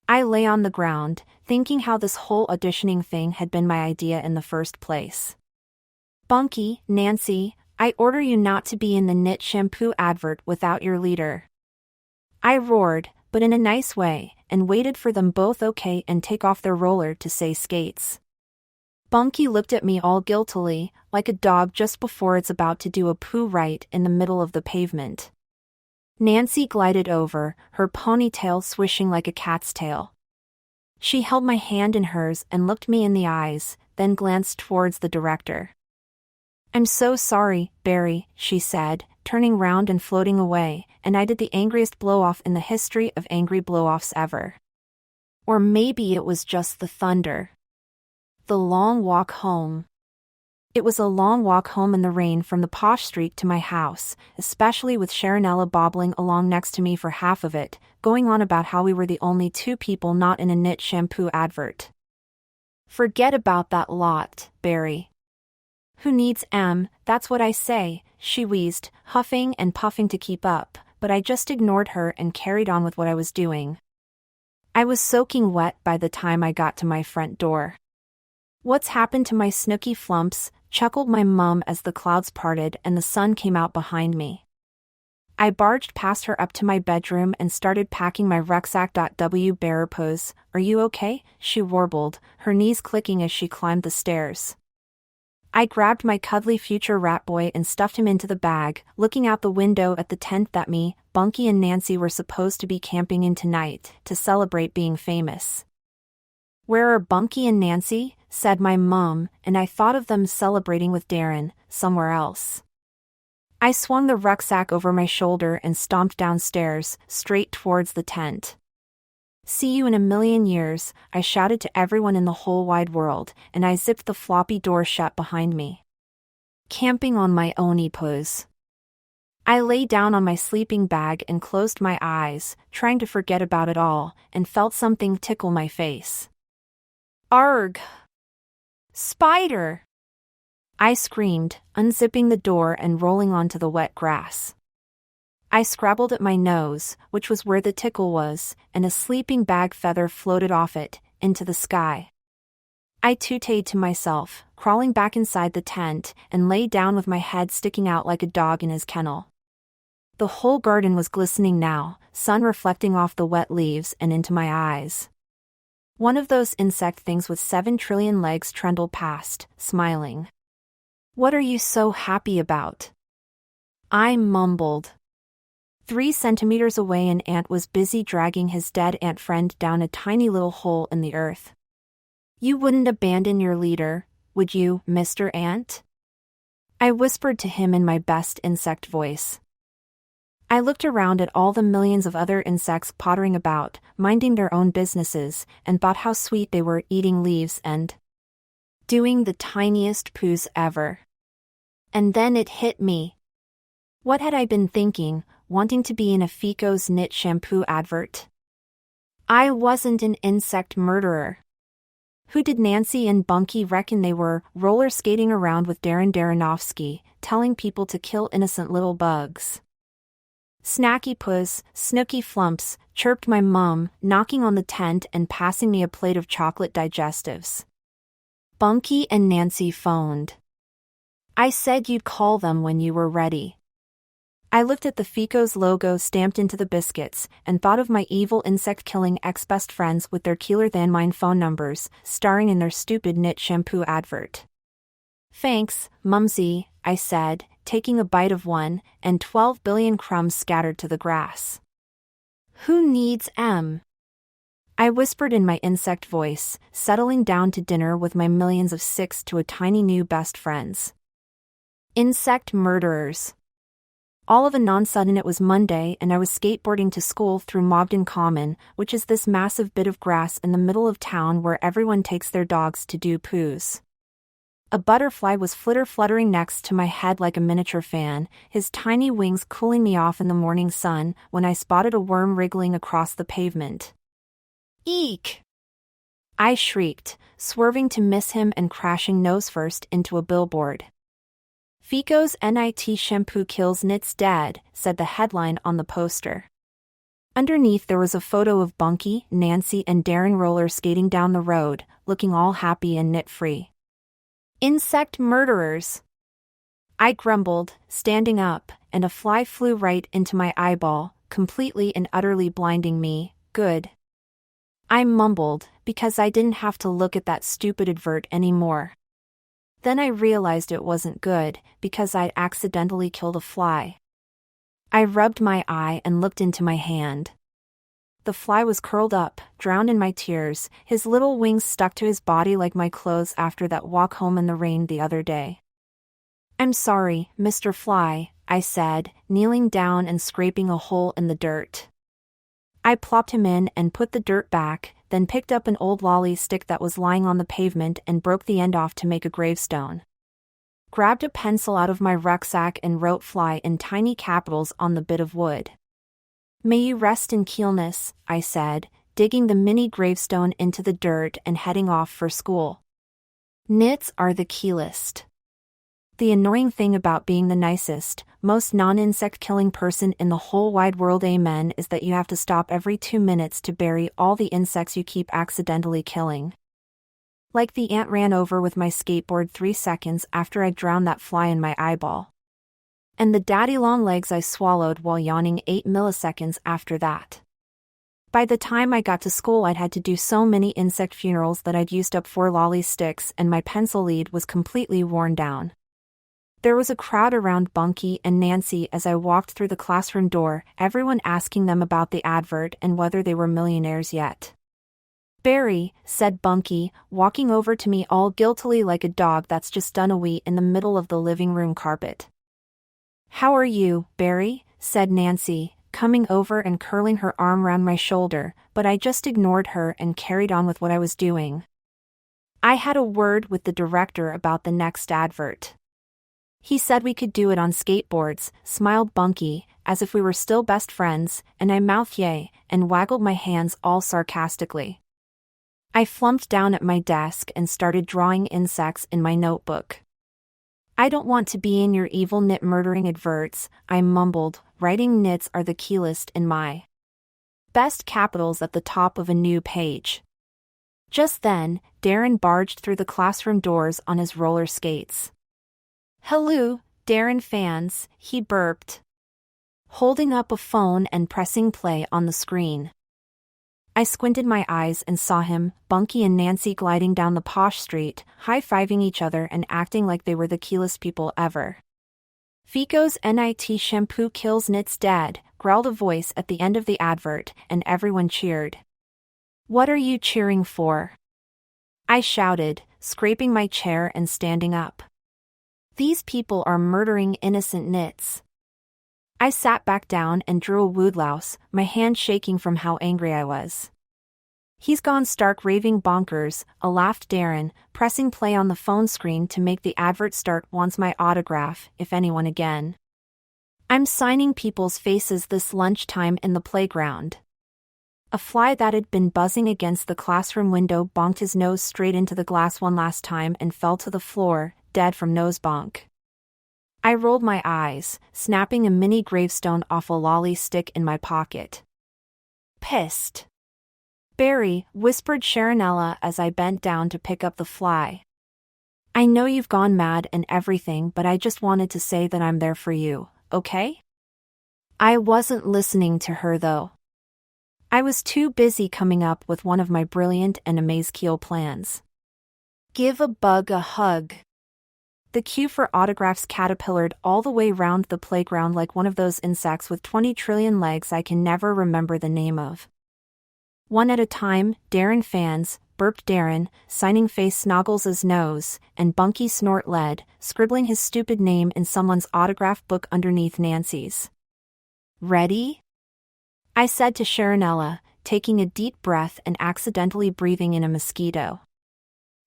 [SPEAKER 1] I lay on the ground, thinking how this whole auditioning thing had been my idea in the first place. "Bunky, Nancy, I order you not to be in the knit shampoo advert without your leader," I roared, but in a nice way, and waited for them both okay and take off their roller to say skates. Bunky looked at me all guiltily, like a dog just before it's about to do a poo right in the middle of the pavement. Nancy glided over, her ponytail swishing like a cat's tail. She held my hand in hers and looked me in the eyes, then glanced towards the director. "I'm so sorry, Barry," she said, turning round and floating away, and I did the angriest blow-off in the history of angry blow-offs ever. Or maybe it was just the thunder. The long walk home. It was a long walk home in the rain from the posh street to my house, especially with Sharonella bobbling along next to me for half of it, going on about how we were the only two people not in a knit shampoo advert. "Forget about that lot, Barry. Who needs M, that's what I say," she wheezed, huffing and puffing to keep up, but I just ignored her and carried on with what I was doing. I was soaking wet by the time I got to my front door. "What's happened to my snooky flumps?" chuckled my mum as the clouds parted and the sun came out behind me. I barged past her up to my bedroom and started packing my rucksack. "W bearer pose, are you okay?" she warbled, her knees clicking as she climbed the stairs. I grabbed my cuddly future rat boy and stuffed him into the bag, looking out the window at the tent that me, Bunky and Nancy were supposed to be camping in tonight, to celebrate being famous. "Where are Bunky and Nancy?" said my mum, and I thought of them celebrating with Darren, somewhere else. I swung the rucksack over my shoulder and stomped downstairs, straight towards the tent. "See you in a million years," I shouted to everyone in the whole wide world, and I zipped the floppy door shut behind me. Camping on my own pose. I lay down on my sleeping bag and closed my eyes, trying to forget about it all, and felt something tickle my face. "Arg! Spider!" I screamed, unzipping the door and rolling onto the wet grass. I scrabbled at my nose, which was where the tickle was, and a sleeping bag feather floated off it, into the sky. I tootayed to myself, crawling back inside the tent, and lay down with my head sticking out like a dog in his kennel. The whole garden was glistening now, sun reflecting off the wet leaves and into my eyes. One of those insect things with 7 trillion legs trundled past, smiling. "What are you so happy about?" I mumbled. 3 centimeters away an ant was busy dragging his dead ant friend down a tiny little hole in the earth. "You wouldn't abandon your leader, would you, Mr. Ant?" I whispered to him in my best insect voice. I looked around at all the millions of other insects pottering about, minding their own businesses, and thought how sweet they were eating leaves and doing the tiniest poos ever. And then it hit me. What had I been thinking, wanting to be in a Fico's knit shampoo advert? I wasn't an insect murderer. Who did Nancy and Bunky reckon they were, roller skating around with Darren Darrenofsky, telling people to kill innocent little bugs? "Snacky puss, snooky flumps," chirped my mum, knocking on the tent and passing me a plate of chocolate digestives. Bunky and Nancy phoned. "I said you'd call them when you were ready." I looked at the Fico's logo stamped into the biscuits, and thought of my evil insect-killing ex-best friends with their keeler-than-mine phone numbers, starring in their stupid knit shampoo advert. "Thanks, Mumsy," I said, taking a bite of one, and 12 billion crumbs scattered to the grass. "Who needs M?" I whispered in my insect voice, settling down to dinner with my millions of six to a tiny new best friends. Insect murderers. All of a non-sudden it was Monday and I was skateboarding to school through Mogden Common, which is this massive bit of grass in the middle of town where everyone takes their dogs to do poos. A butterfly was fluttering next to my head like a miniature fan, his tiny wings cooling me off in the morning sun, when I spotted a worm wriggling across the pavement. Eek! I shrieked, swerving to miss him and crashing nose first into a billboard. Fico's NIT shampoo kills nits dead, said the headline on the poster. Underneath there was a photo of Bunky, Nancy and Darren roller skating down the road, looking all happy and nit-free. Insect murderers! I grumbled, standing up, and a fly flew right into my eyeball, completely and utterly blinding me. Good. I mumbled, because I didn't have to look at that stupid advert anymore. Then I realized it wasn't good, because I'd accidentally killed a fly. I rubbed my eye and looked into my hand. The fly was curled up, drowned in my tears, his little wings stuck to his body like my clothes after that walk home in the rain the other day. I'm sorry, Mr. Fly, I said, kneeling down and scraping a hole in the dirt. I plopped him in and put the dirt back, then picked up an old lolly stick that was lying on the pavement and broke the end off to make a gravestone. Grabbed a pencil out of my rucksack and wrote Fly in tiny capitals on the bit of wood. May you rest in keelness, I said, digging the mini gravestone into the dirt and heading off for school. Nits are the keelest. The annoying thing about being the nicest, most non-insect killing person in the whole wide world, amen, is that you have to stop every 2 minutes to bury all the insects you keep accidentally killing. Like the ant ran over with my skateboard 3 seconds after I drowned that fly in my eyeball. And the daddy long legs I swallowed while yawning 8 milliseconds after that. By the time I got to school I'd had to do so many insect funerals that I'd used up 4 lolly sticks and my pencil lead was completely worn down. There was a crowd around Bunky and Nancy as I walked through the classroom door, everyone asking them about the advert and whether they were millionaires yet. Barry, said Bunky, walking over to me all guiltily like a dog that's just done a wee in the middle of the living room carpet. How are you, Barry? Said Nancy, coming over and curling her arm round my shoulder, but I just ignored her and carried on with what I was doing. I had a word with the director about the next advert. He said we could do it on skateboards, smiled Bunky, as if we were still best friends, and I mouthed yay, and waggled my hands all sarcastically. I flumped down at my desk and started drawing insects in my notebook. I don't want to be in your evil nit murdering adverts, I mumbled, writing nits are the keelest in my best capitals at the top of a new page. Just then, Darren barged through the classroom doors on his roller skates. Hello, Darren fans, he burped, holding up a phone and pressing play on the screen. I squinted my eyes and saw him, Bunky and Nancy gliding down the posh street, high-fiving each other and acting like they were the keelest people ever. Fico's NIT shampoo kills nits dead, growled a voice at the end of the advert, and everyone cheered. What are you cheering for? I shouted, scraping my chair and standing up. These people are murdering innocent nits. I sat back down and drew a woodlouse, my hand shaking from how angry I was. He's gone stark raving bonkers, laughed Darren, pressing play on the phone screen to make the advert start. Wants my autograph, if anyone again. I'm signing people's faces this lunchtime in the playground. A fly that had been buzzing against the classroom window bonked his nose straight into the glass one last time and fell to the floor, dead from nose bonk. I rolled my eyes, snapping a mini gravestone off a lolly stick in my pocket. Pissed. Barry, whispered Sharonella as I bent down to pick up the fly. I know you've gone mad and everything, but I just wanted to say that I'm there for you, okay? I wasn't listening to her though. I was too busy coming up with one of my brilliant and amazing KEEL plans. Give a bug a hug. The queue for autographs caterpillared all the way round the playground like one of those insects with 20 trillion legs I can never remember the name of. One at a time, Darren fans, burped Darren, signing face snoggles nose, and Bunky snort led, scribbling his stupid name in someone's autograph book underneath Nancy's. Ready? I said to Sharonella, taking a deep breath and accidentally breathing in a mosquito.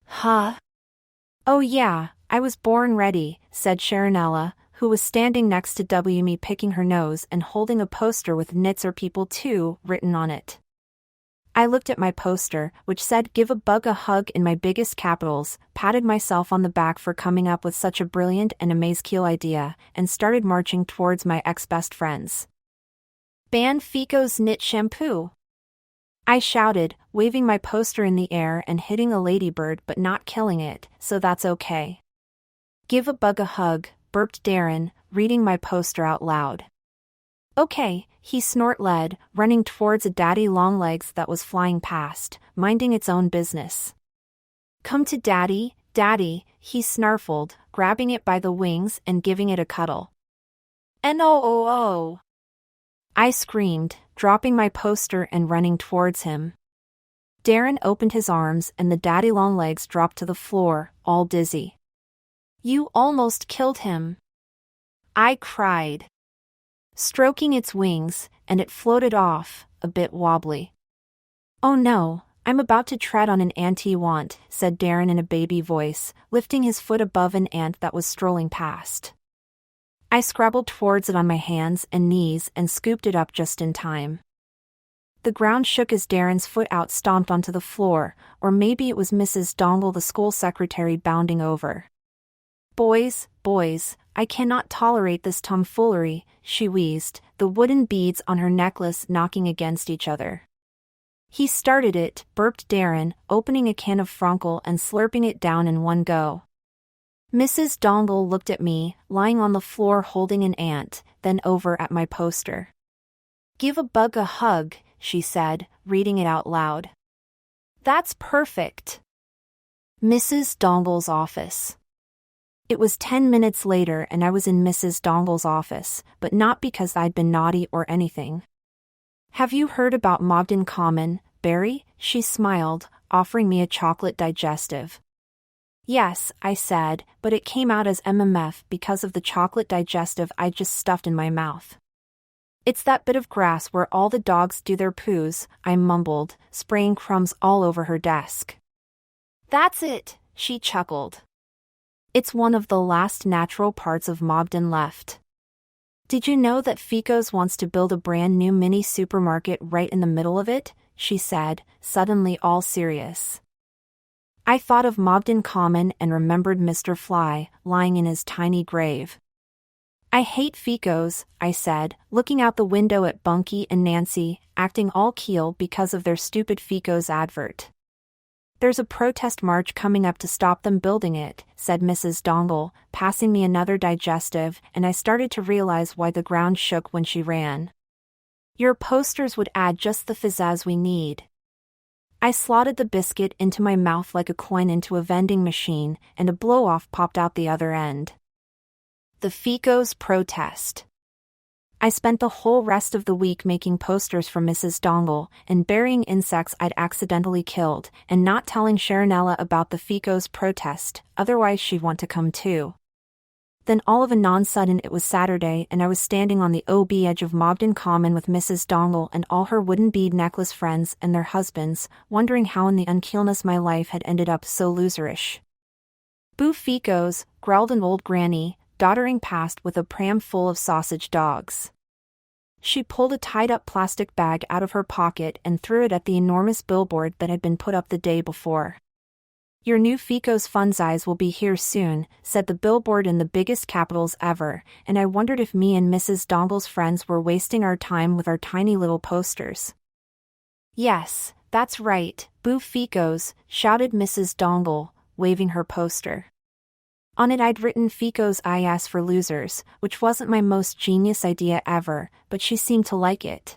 [SPEAKER 1] Huh? Oh yeah, I was born ready, said Sharonella, who was standing next to me picking her nose and holding a poster with "Knits are people too" written on it. I looked at my poster, which said "Give a bug a hug" in my biggest capitals, patted myself on the back for coming up with such a brilliant and amazing idea, and started marching towards my ex-best friends. Ban Fico's knit shampoo! I shouted, waving my poster in the air and hitting a ladybird but not killing it, so that's okay. Give a bug a hug, burped Darren, reading my poster out loud. Okay, he snort-led, running towards a daddy longlegs that was flying past, minding its own business. Come to daddy, daddy, he snarfled, grabbing it by the wings and giving it a cuddle. No! I screamed, dropping my poster and running towards him. Darren opened his arms and the daddy longlegs dropped to the floor, all dizzy. You almost killed him. I cried. Stroking its wings, and it floated off, a bit wobbly. Oh no, I'm about to tread on an ant, said Darren in a baby voice, lifting his foot above an ant that was strolling past. I scrabbled towards it on my hands and knees and scooped it up just in time. The ground shook as Darren's foot stomped onto the floor, or maybe it was Mrs. Dongle, the school secretary, bounding over. Boys, I cannot tolerate this tomfoolery, she wheezed, the wooden beads on her necklace knocking against each other. He started it, burped Darren, opening a can of Frankel and slurping it down in one go. Mrs. Dongle looked at me, lying on the floor holding an ant, then over at my poster. Give a bug a hug, she said, reading it out loud. That's perfect. Mrs. Dongle's office. It was 10 minutes later and I was in Mrs. Dongle's office, but not because I'd been naughty or anything. Have you heard about Mogden Common, Barry? She smiled, offering me a chocolate digestive. Yes, I said, but it came out as MMF because of the chocolate digestive I just stuffed in my mouth. It's that bit of grass where all the dogs do their poos, I mumbled, spraying crumbs all over her desk. That's it, she chuckled. It's one of the last natural parts of Mogden left. Did you know that Fico's wants to build a brand new mini supermarket right in the middle of it? She said, suddenly all serious. I thought of Mogden Common and remembered Mr. Fly, lying in his tiny grave. I hate Fico's, I said, looking out the window at Bunky and Nancy, acting all KEEL because of their stupid Fico's advert. There's a protest march coming up to stop them building it, said Mrs. Dongle, passing me another digestive, and I started to realize why the ground shook when she ran. Your posters would add just the pizzazz we need. I slotted the biscuit into my mouth like a coin into a vending machine, and a blow-off popped out the other end. The Fico's protest. I spent the whole rest of the week making posters for Mrs. Dongle, and burying insects I'd accidentally killed, and not telling Sharonella about the Fico's protest, otherwise she'd want to come too. Then all of a non-sudden it was Saturday and I was standing on the OB edge of Mogden Common with Mrs. Dongle and all her wooden bead necklace friends and their husbands, wondering how in the unkeelness my life had ended up so loserish. Boo Fico's, growled an old granny, doddering past with a pram full of sausage dogs. She pulled a tied-up plastic bag out of her pocket and threw it at the enormous billboard that had been put up the day before. Your new Fico's Funsize will be here soon, said the billboard in the biggest capitals ever, and I wondered if me and Mrs. Dongle's friends were wasting our time with our tiny little posters. Yes, that's right, boo Fico's, shouted Mrs. Dongle, waving her poster. On it I'd written Fico's IS for losers, which wasn't my most genius idea ever, but she seemed to like it.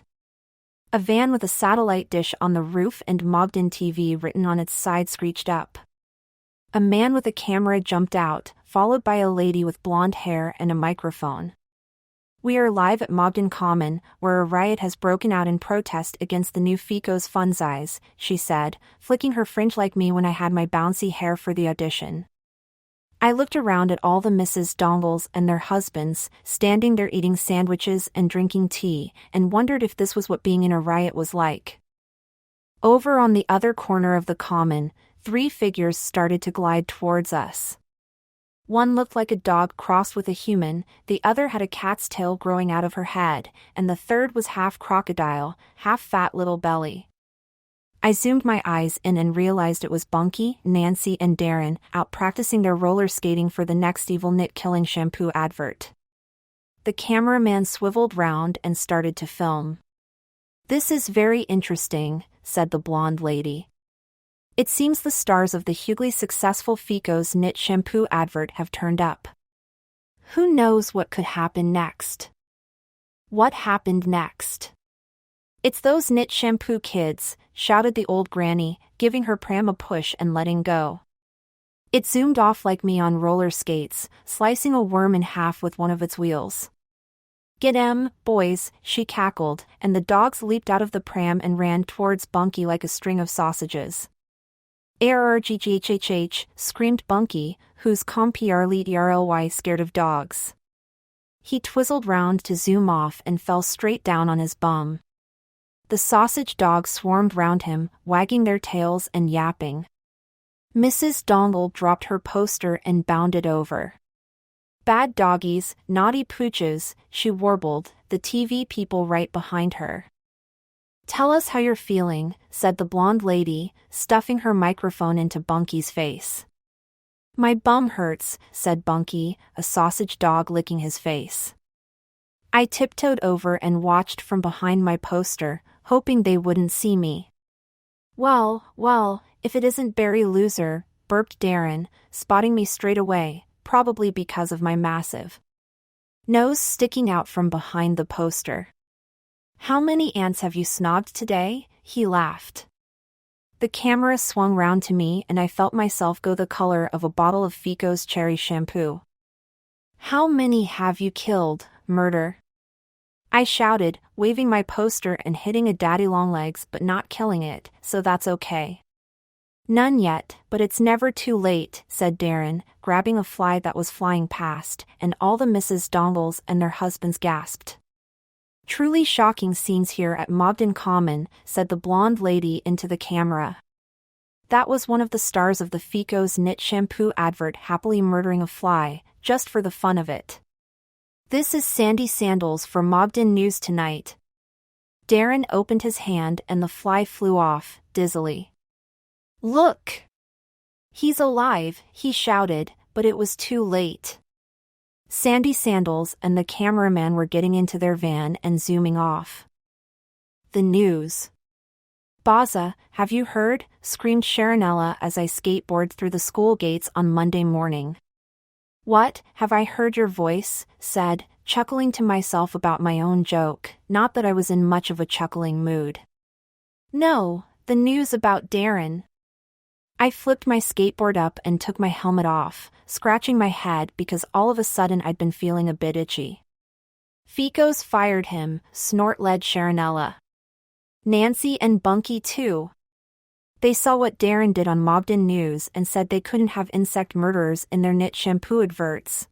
[SPEAKER 1] A van with a satellite dish on the roof and Mogden TV written on its side screeched up. A man with a camera jumped out, followed by a lady with blonde hair and a microphone. We are live at Mogden Common, where a riot has broken out in protest against the new Fico's fun size, she said, flicking her fringe like me when I had my bouncy hair for the audition. I looked around at all the Mrs. Dongles and their husbands, standing there eating sandwiches and drinking tea, and wondered if this was what being in a riot was like. Over on the other corner of the common, 3 figures started to glide towards us. One looked like a dog crossed with a human, the other had a cat's tail growing out of her head, and the third was half crocodile, half fat little belly. I zoomed my eyes in and realized it was Bunky, Nancy and Darren out practicing their roller skating for the next evil knit-killing shampoo advert. The cameraman swiveled round and started to film. "This is very interesting," said the blonde lady. "It seems the stars of the hugely successful Fico's knit shampoo advert have turned up. Who knows what could happen next?" What happened next? "It's those knit shampoo kids," shouted the old granny, giving her pram a push and letting go. It zoomed off like me on roller skates, slicing a worm in half with one of its wheels. "Get 'em, boys," she cackled, and the dogs leaped out of the pram and ran towards Bunky like a string of sausages. "ARRGGHHH," screamed Bunky, who's comprly scared of dogs. He twizzled round to zoom off and fell straight down on his bum. The sausage dogs swarmed round him, wagging their tails and yapping. Mrs. Dongle dropped her poster and bounded over. "Bad doggies, naughty pooches," she warbled, the TV people right behind her. "Tell us how you're feeling," said the blonde lady, stuffing her microphone into Bunky's face. "My bum hurts," said Bunky, a sausage dog licking his face. I tiptoed over and watched from behind my poster, hoping they wouldn't see me. Well, if it isn't Barry Loser," burped Darren, spotting me straight away, probably because of my massive nose sticking out from behind the poster. "How many ants have you snobbed today?" he laughed. The camera swung round to me and I felt myself go the color of a bottle of Fico's cherry shampoo. "How many have you killed, murder?" I shouted, waving my poster and hitting a daddy longlegs but not killing it, so that's okay. "None yet, but it's never too late," said Darren, grabbing a fly that was flying past, and all the Mrs. Dongles and their husbands gasped. "Truly shocking scenes here at Mogden Common," said the blonde lady into the camera. That was one of the stars of the Fico's knit shampoo advert happily murdering a fly, just for the fun of it. "This is Sandy Sandals for Mogden News Tonight." Darren opened his hand and the fly flew off, dizzily. "Look! He's alive," he shouted, but it was too late. Sandy Sandals and the cameraman were getting into their van and zooming off. The news. "Baza, have you heard?" screamed Sharonella as I skateboarded through the school gates on Monday morning. "What, have I heard your voice?" said, chuckling to myself about my own joke, not that I was in much of a chuckling mood. "No, the news about Darren." I flipped my skateboard up and took my helmet off, scratching my head because all of a sudden I'd been feeling a bit itchy. "Fico's fired him," snort-led Sharonella. "Nancy and Bunky too. They saw what Darren did on Mogden News and said they couldn't have insect murderers in their knit shampoo adverts."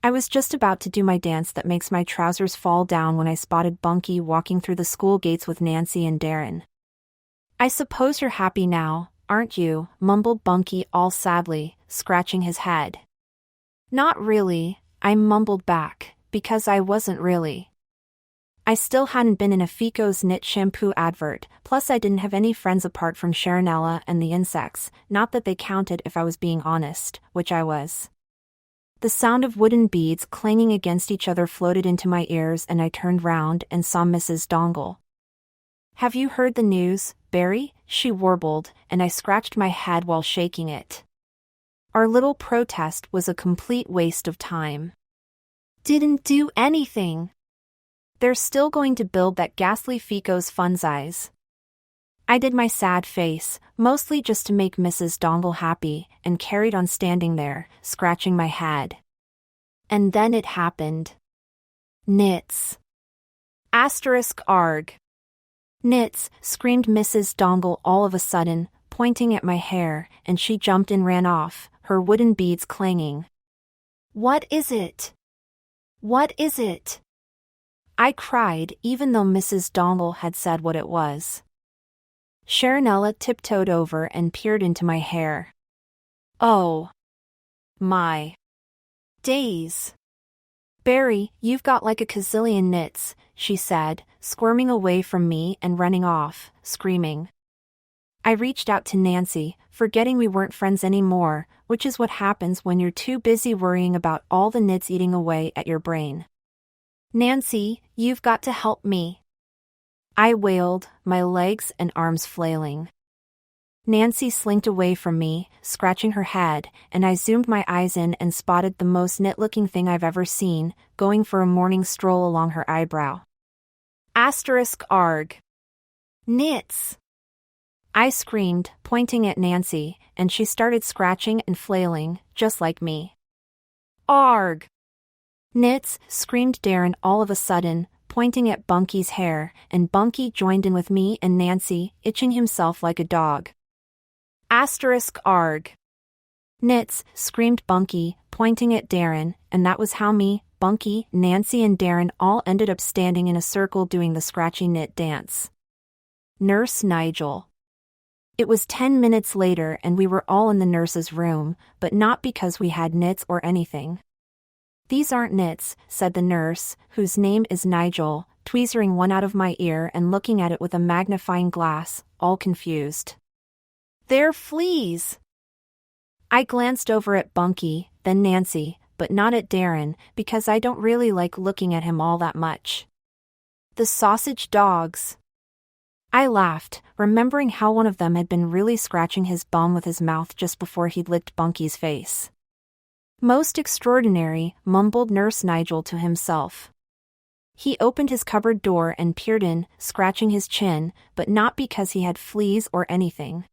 [SPEAKER 1] I was just about to do my dance that makes my trousers fall down when I spotted Bunky walking through the school gates with Nancy and Darren. "I suppose you're happy now, aren't you?" mumbled Bunky all sadly, scratching his head. "Not really," I mumbled back, because I wasn't really. I still hadn't been in a Fico's knit shampoo advert, plus I didn't have any friends apart from Sharonella and the insects, not that they counted if I was being honest, which I was. The sound of wooden beads clanging against each other floated into my ears and I turned round and saw Mrs. Dongle. "Have you heard the news, Barry?" she warbled, and I scratched my head while shaking it. Our little protest was a complete waste of time. Didn't do anything. They're still going to build that ghastly Fico's fun size. I did my sad face, mostly just to make Mrs. Dongle happy, and carried on standing there, scratching my head. And then it happened. Nits. Asterisk arg. Nits, screamed Mrs. Dongle all of a sudden, pointing at my hair, and she jumped and ran off, her wooden beads clanging. What is it? What is it? I cried, even though Mrs. Dongle had said what it was. Sharonella tiptoed over and peered into my hair. Oh. My. Days. Barry, you've got like a gazillion nits, she said, squirming away from me and running off, screaming. I reached out to Nancy, forgetting we weren't friends anymore, which is what happens when you're too busy worrying about all the nits eating away at your brain. Nancy, you've got to help me. I wailed, my legs and arms flailing. Nancy slinked away from me, scratching her head, and I zoomed my eyes in and spotted the most nit-looking thing I've ever seen, going for a morning stroll along her eyebrow. Asterisk arg. Nits. I screamed, pointing at Nancy, and she started scratching and flailing, just like me. Arg! Nits, screamed Darren all of a sudden, pointing at Bunky's hair, and Bunky joined in with me and Nancy, itching himself like a dog. Asterisk arg. Nits, screamed Bunky, pointing at Darren, and that was how me, Bunky, Nancy and Darren all ended up standing in a circle doing the scratchy knit dance. Nurse Nigel. It was 10 minutes later and we were all in the nurse's room, but not because we had nits or anything. These aren't nits, said the nurse, whose name is Nigel, tweezering one out of my ear and looking at it with a magnifying glass, all confused. They're fleas. I glanced over at Bunky, then Nancy, but not at Darren, because I don't really like looking at him all that much. The sausage dogs. I laughed, remembering how one of them had been really scratching his bum with his mouth just before he'd licked Bunky's face. Most extraordinary, mumbled Nurse Nigel to himself. He opened his cupboard door and peered in, scratching his chin, but not because he had fleas or anything.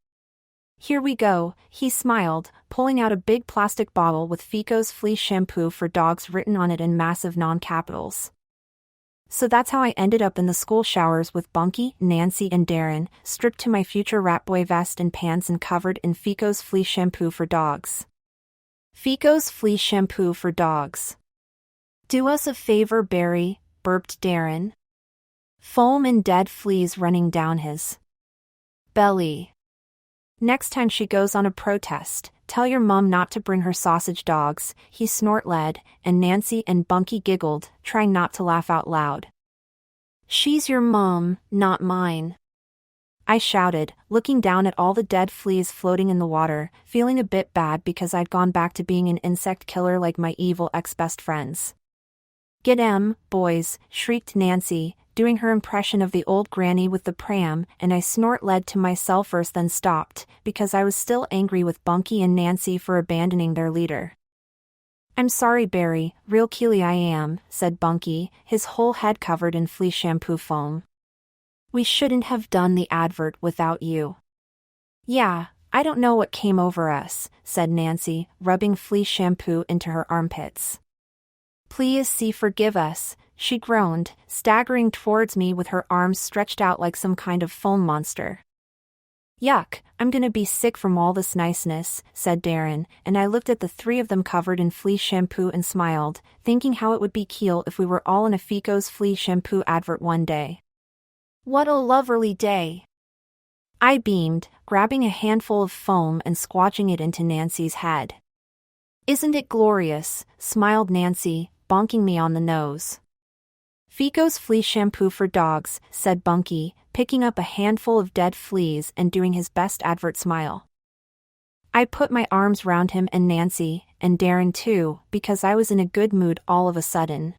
[SPEAKER 1] Here we go, he smiled, pulling out a big plastic bottle with Fico's flea shampoo for dogs written on it in massive non-capitals. So that's how I ended up in the school showers with Bunky, Nancy and Darren, stripped to my future Ratboy vest and pants and covered in Fico's flea shampoo for dogs. Fico's flea shampoo for dogs. Do us a favor, Barry, burped Darren. Foam and dead fleas running down his belly. Next time she goes on a protest, tell your mom not to bring her sausage dogs, he snort-led, and Nancy and Bunky giggled, trying not to laugh out loud. She's your mom, not mine. I shouted, looking down at all the dead fleas floating in the water, feeling a bit bad because I'd gone back to being an insect killer like my evil ex-best friends. Get 'em, boys, shrieked Nancy, doing her impression of the old granny with the pram, and I snort-led to myself first then stopped, because I was still angry with Bunky and Nancy for abandoning their leader. I'm sorry, Barry, real keely I am, said Bunky, his whole head covered in flea shampoo foam. We shouldn't have done the advert without you. Yeah, I don't know what came over us, said Nancy, rubbing flea shampoo into her armpits. Please forgive us, she groaned, staggering towards me with her arms stretched out like some kind of foam monster. Yuck, I'm gonna be sick from all this niceness, said Darren, and I looked at the three of them covered in flea shampoo and smiled, thinking how it would be KEEL if we were all in a Fico's flea shampoo advert one day. What a lovely day! I beamed, grabbing a handful of foam and squashing it into Nancy's head. Isn't it glorious, smiled Nancy, bonking me on the nose. Fico's flea shampoo for dogs, said Bunky, picking up a handful of dead fleas and doing his best advert smile. I put my arms round him and Nancy, and Darren too, because I was in a good mood all of a sudden.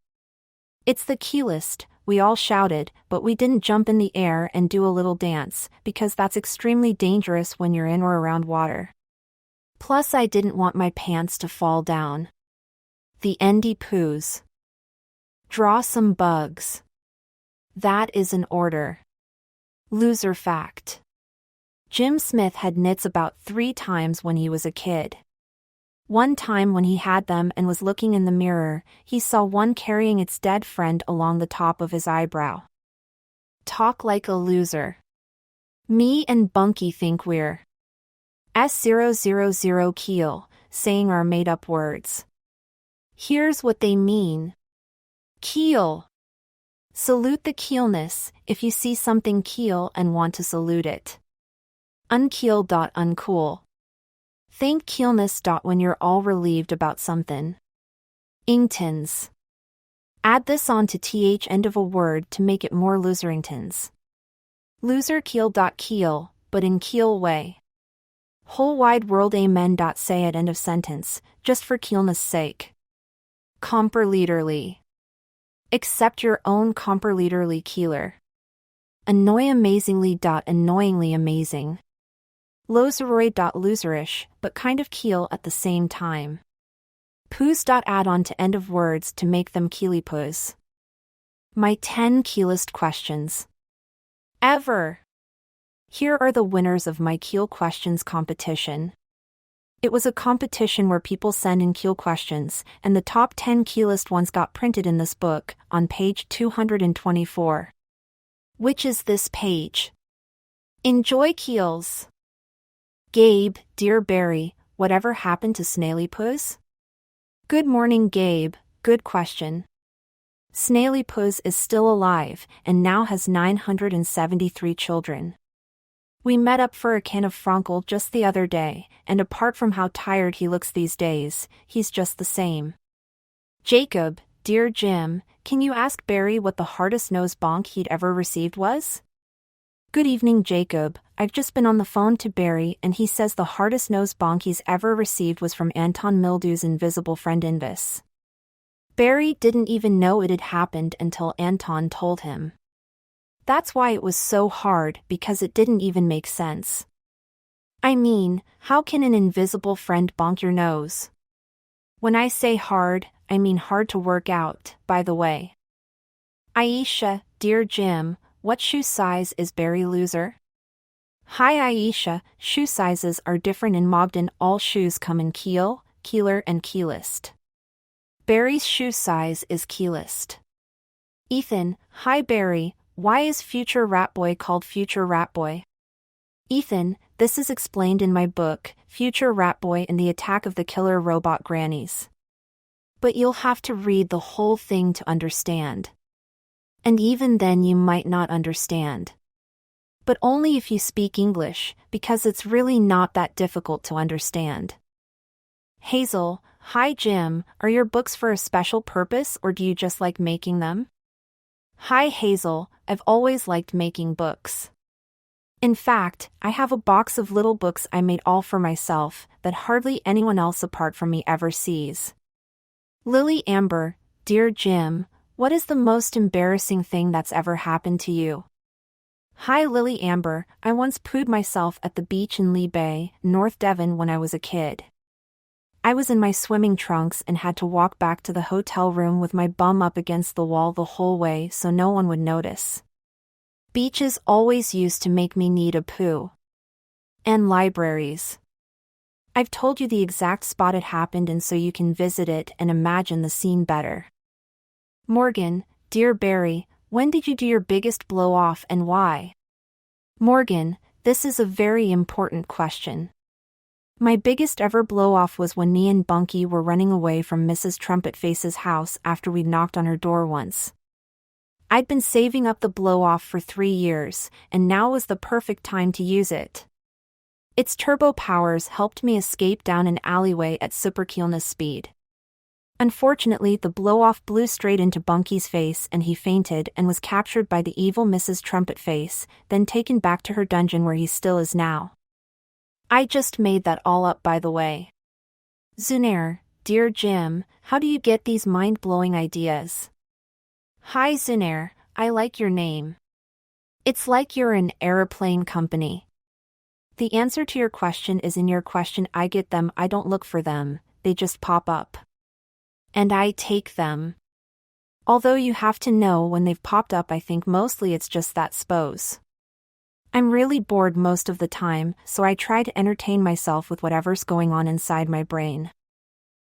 [SPEAKER 1] It's the keelist, we all shouted, but we didn't jump in the air and do a little dance, because that's extremely dangerous when you're in or around water. Plus I didn't want my pants to fall down. The endy poos. Draw some bugs. That is an order. Loser fact. Jim Smith had nits about 3 times when he was a kid. One time when he had them and was looking in the mirror, he saw one carrying its dead friend along the top of his eyebrow. Talk like a loser. Me and Bunky think we're S000 KEEL, saying our made-up words. Here's what they mean. KEEL. Salute the keelness, if you see something keel and want to salute it. Unkeel. Uncool. Thank keelness. When you're all relieved about something. Ingtons. Add this on to th end of a word to make it more loseringtons. Loser keel. Keel, but in keel way. Whole wide world amen. Say at end of sentence, just for keelness sake. Comperleaderly. Accept your own comperleaderly keeler. Annoy amazingly. Annoyingly amazing. Loseroid. Loserish, but kind of keel at the same time. Poos. Add on to end of words to make them keely poos. My 10 keelest questions. Ever. Here are the winners of my Keel Questions competition. It was a competition where people send in Keel questions, and the top 10 keelest ones got printed in this book, on page 224. Which is this page? Enjoy keels. Gabe, dear Barry, whatever happened to Snaily Puss? Good morning, Gabe, good question. Snaily Puss is still alive, and now has 973 children. We met up for a can of Frankel just the other day, and apart from how tired he looks these days, he's just the same. Jacob, dear Jim, can you ask Barry what the hardest nose bonk he'd ever received was? Good evening, Jacob. I've just been on the phone to Barry and he says the hardest nose bonk he's ever received was from Anton Mildew's invisible friend Invis. Barry didn't even know it had happened until Anton told him. That's why it was so hard, because it didn't even make sense. I mean, how can an invisible friend bonk your nose? When I say hard, I mean hard to work out, by the way. Aisha, dear Jim, what shoe size is Barry Loser? Hi Aisha, shoe sizes are different in Mogden. All shoes come in keel, keeler and keelist. Barry's shoe size is keelist. Ethan, hi Barry, why is Future Rat Boy called Future Rat Boy? Ethan, this is explained in my book, Future Rat Boy and the Attack of the Killer Robot Grannies. But you'll have to read the whole thing to understand. And even then you might not understand. But only if you speak English, because it's really not that difficult to understand. Hazel, hi Jim, are your books for a special purpose or do you just like making them? Hi Hazel, I've always liked making books. In fact, I have a box of little books I made all for myself, that hardly anyone else apart from me ever sees. Lily Amber, dear Jim, what is the most embarrassing thing that's ever happened to you? Hi Lily Amber, I once pooed myself at the beach in Lee Bay, North Devon when I was a kid. I was in my swimming trunks and had to walk back to the hotel room with my bum up against the wall the whole way so no one would notice. Beaches always used to make me need a poo. And libraries. I've told you the exact spot it happened in so you can visit it and imagine the scene better. Morgan, dear Barry, when did you do your biggest blow-off and why? Morgan, this is a very important question. My biggest ever blow-off was when me and Bunky were running away from Mrs. Trumpet-Face's house after we'd knocked on her door once. I'd been saving up the blow-off for 3 years, and now was the perfect time to use it. Its turbo powers helped me escape down an alleyway at superkeelness speed. Unfortunately, the blow-off blew straight into Bunky's face and he fainted and was captured by the evil Mrs. Trumpet-Face, then taken back to her dungeon where he still is now. I just made that all up by the way. Zunair, dear Jim, how do you get these mind-blowing ideas? Hi Zunair, I like your name. It's like you're an aeroplane company. The answer to your question is in your question. I get them, I don't look for them, they just pop up. And I take them. Although you have to know when they've popped up, I think mostly it's just that suppose. I'm really bored most of the time, so I try to entertain myself with whatever's going on inside my brain.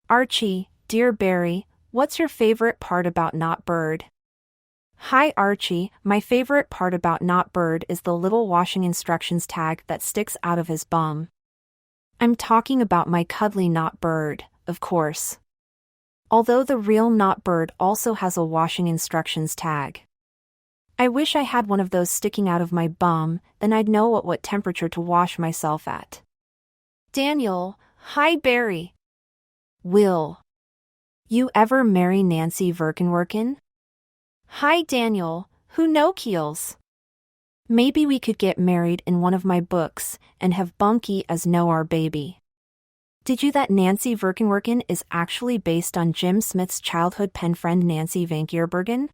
[SPEAKER 1] Archie, dear Barry, what's your favorite part about Not Bird? Hi Archie, my favorite part about Not Bird is the little washing instructions tag that sticks out of his bum. I'm talking about my cuddly Not Bird, of course. Although the real Not Bird also has a washing instructions tag. I wish I had one of those sticking out of my bum, then I'd know what temperature to wash myself at. Daniel, hi Barry. Will you ever marry Nancy Verkenwerken? Hi Daniel, who know Keels? Maybe we could get married in one of my books and have Bunky as know our baby. Did you that Nancy Verkenwerken is actually based on Jim Smith's childhood pen friend Nancy Vankierbergen?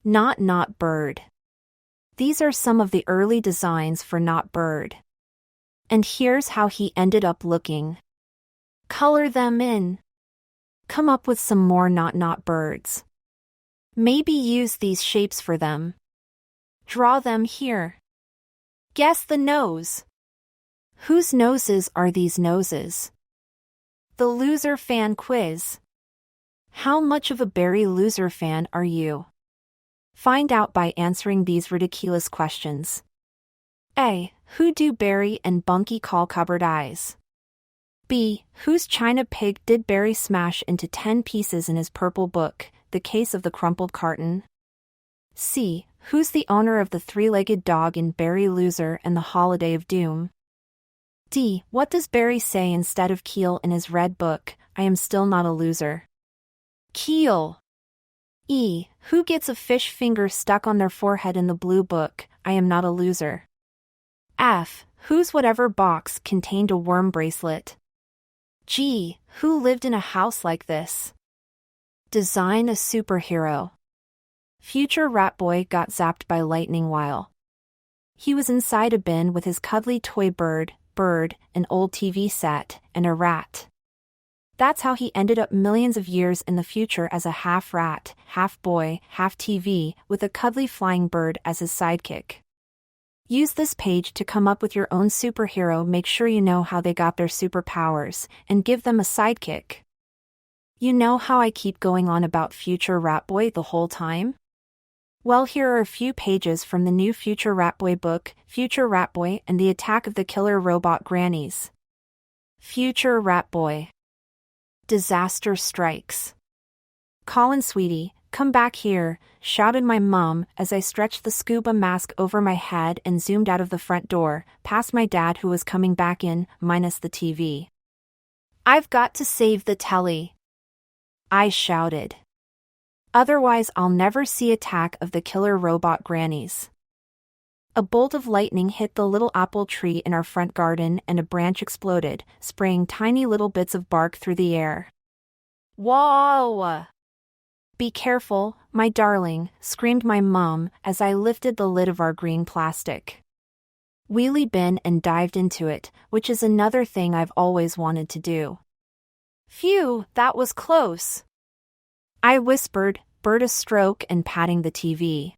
[SPEAKER 1] Not Bird. These are some of the early designs for Not Bird. And here's how he ended up looking. Color them in. Come up with some more Not Birds. Maybe use these shapes for them. Draw them here. Guess the nose. Whose noses are these noses? The loser fan quiz. How much of a Barry loser fan are you? Find out by answering these ridiculous questions. A. Who do Barry and Bunky call cupboard eyes? B. Whose china pig did Barry smash into 10 pieces in his purple book, The Case of the Crumpled Carton? C. Who's the owner of the three-legged dog in Barry Loser and the Holiday of Doom? D. What does Barry say instead of KEEL in his red book, I am still not a loser? KEEL. E. Who gets a fish finger stuck on their forehead in the blue book, I am not a loser? F. Whose whatever box contained a worm bracelet? G. Who lived in a house like this? Design a superhero. Future rat boy got zapped by lightning while he was inside a bin with his cuddly toy bird, an old TV set, and a rat. That's how he ended up millions of years in the future as a half rat, half boy, half TV, with a cuddly flying bird as his sidekick. Use this page to come up with your own superhero. Make sure you know how they got their superpowers, and give them a sidekick. You know how I keep going on about Future Rat Boy the whole time? Well, here are a few pages from the new Future Rat Boy book, Future Rat Boy and the Attack of the Killer Robot Grannies. Future Rat Boy. Disaster strikes. Colin sweetie, come back here, shouted my mom as I stretched the scuba mask over my head and zoomed out of the front door, past my dad who was coming back in, minus the TV. I've got to save the telly, I shouted. Otherwise I'll never see Attack of the Killer Robot Grannies. A bolt of lightning hit the little apple tree in our front garden and a branch exploded, spraying tiny little bits of bark through the air. Whoa! Be careful, my darling, screamed my mom as I lifted the lid of our green plastic wheelie bin and dived into it, which is another thing I've always wanted to do. Phew, that was close, I whispered, bird a stroke and patting the TV.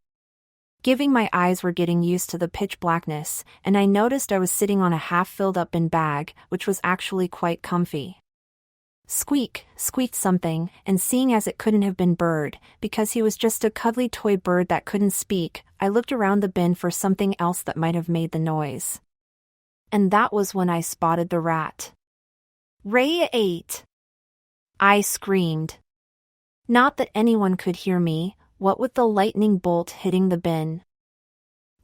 [SPEAKER 1] Giving my eyes were getting used to the pitch blackness, and I noticed I was sitting on a half-filled-up bin bag, which was actually quite comfy. Squeak, squeaked something, and seeing as it couldn't have been Bird, because he was just a cuddly toy bird that couldn't speak, I looked around the bin for something else that might have made the noise. And that was when I spotted the rat. Ray 8! I screamed. Not that anyone could hear me, what with the lightning bolt hitting the bin.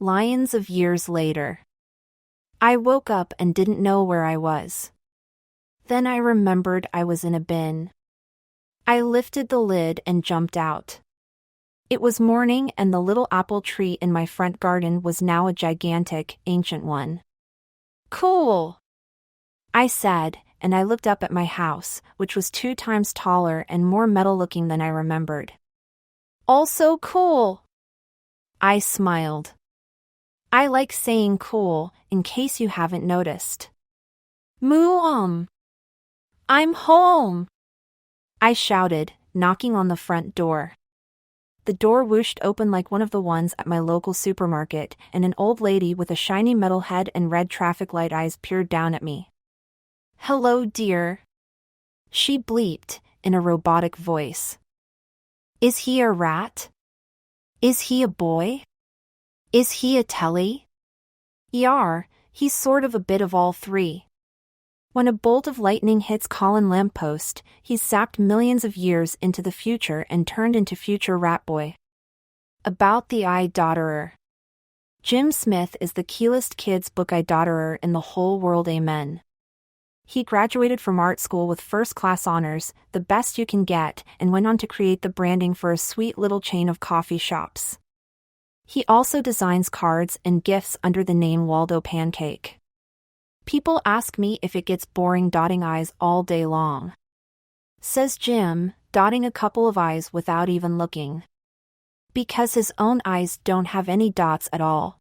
[SPEAKER 1] Lions of years later. I woke up and didn't know where I was. Then I remembered I was in a bin. I lifted the lid and jumped out. It was morning and the little apple tree in my front garden was now a gigantic, ancient one. Cool, I said, and I looked up at my house, which was 2 times taller and more metal-looking than I remembered. Also cool, I smiled. I like saying cool, in case you haven't noticed. Moo I'm home, I shouted, knocking on the front door. The door whooshed open like one of the ones at my local supermarket, and an old lady with a shiny metal head and red traffic light eyes peered down at me. Hello, dear, She bleeped in a robotic voice. Is he a rat? Is he a boy? Is he a telly? Yar, he's sort of a bit of all three. When a bolt of lightning hits Colin lamppost, he's sapped millions of years into the future and turned into future rat boy. About the I-dotterer. Jim Smith is the keelest kids book I-dotterer in the whole world, amen. He graduated from art school with first-class honors, the best you can get, and went on to create the branding for a sweet little chain of coffee shops. He also designs cards and gifts under the name Waldo Pancake. People ask me if it gets boring dotting I's all day long. Says Jim, dotting a couple of I's without even looking. Because his own eyes don't have any dots at all.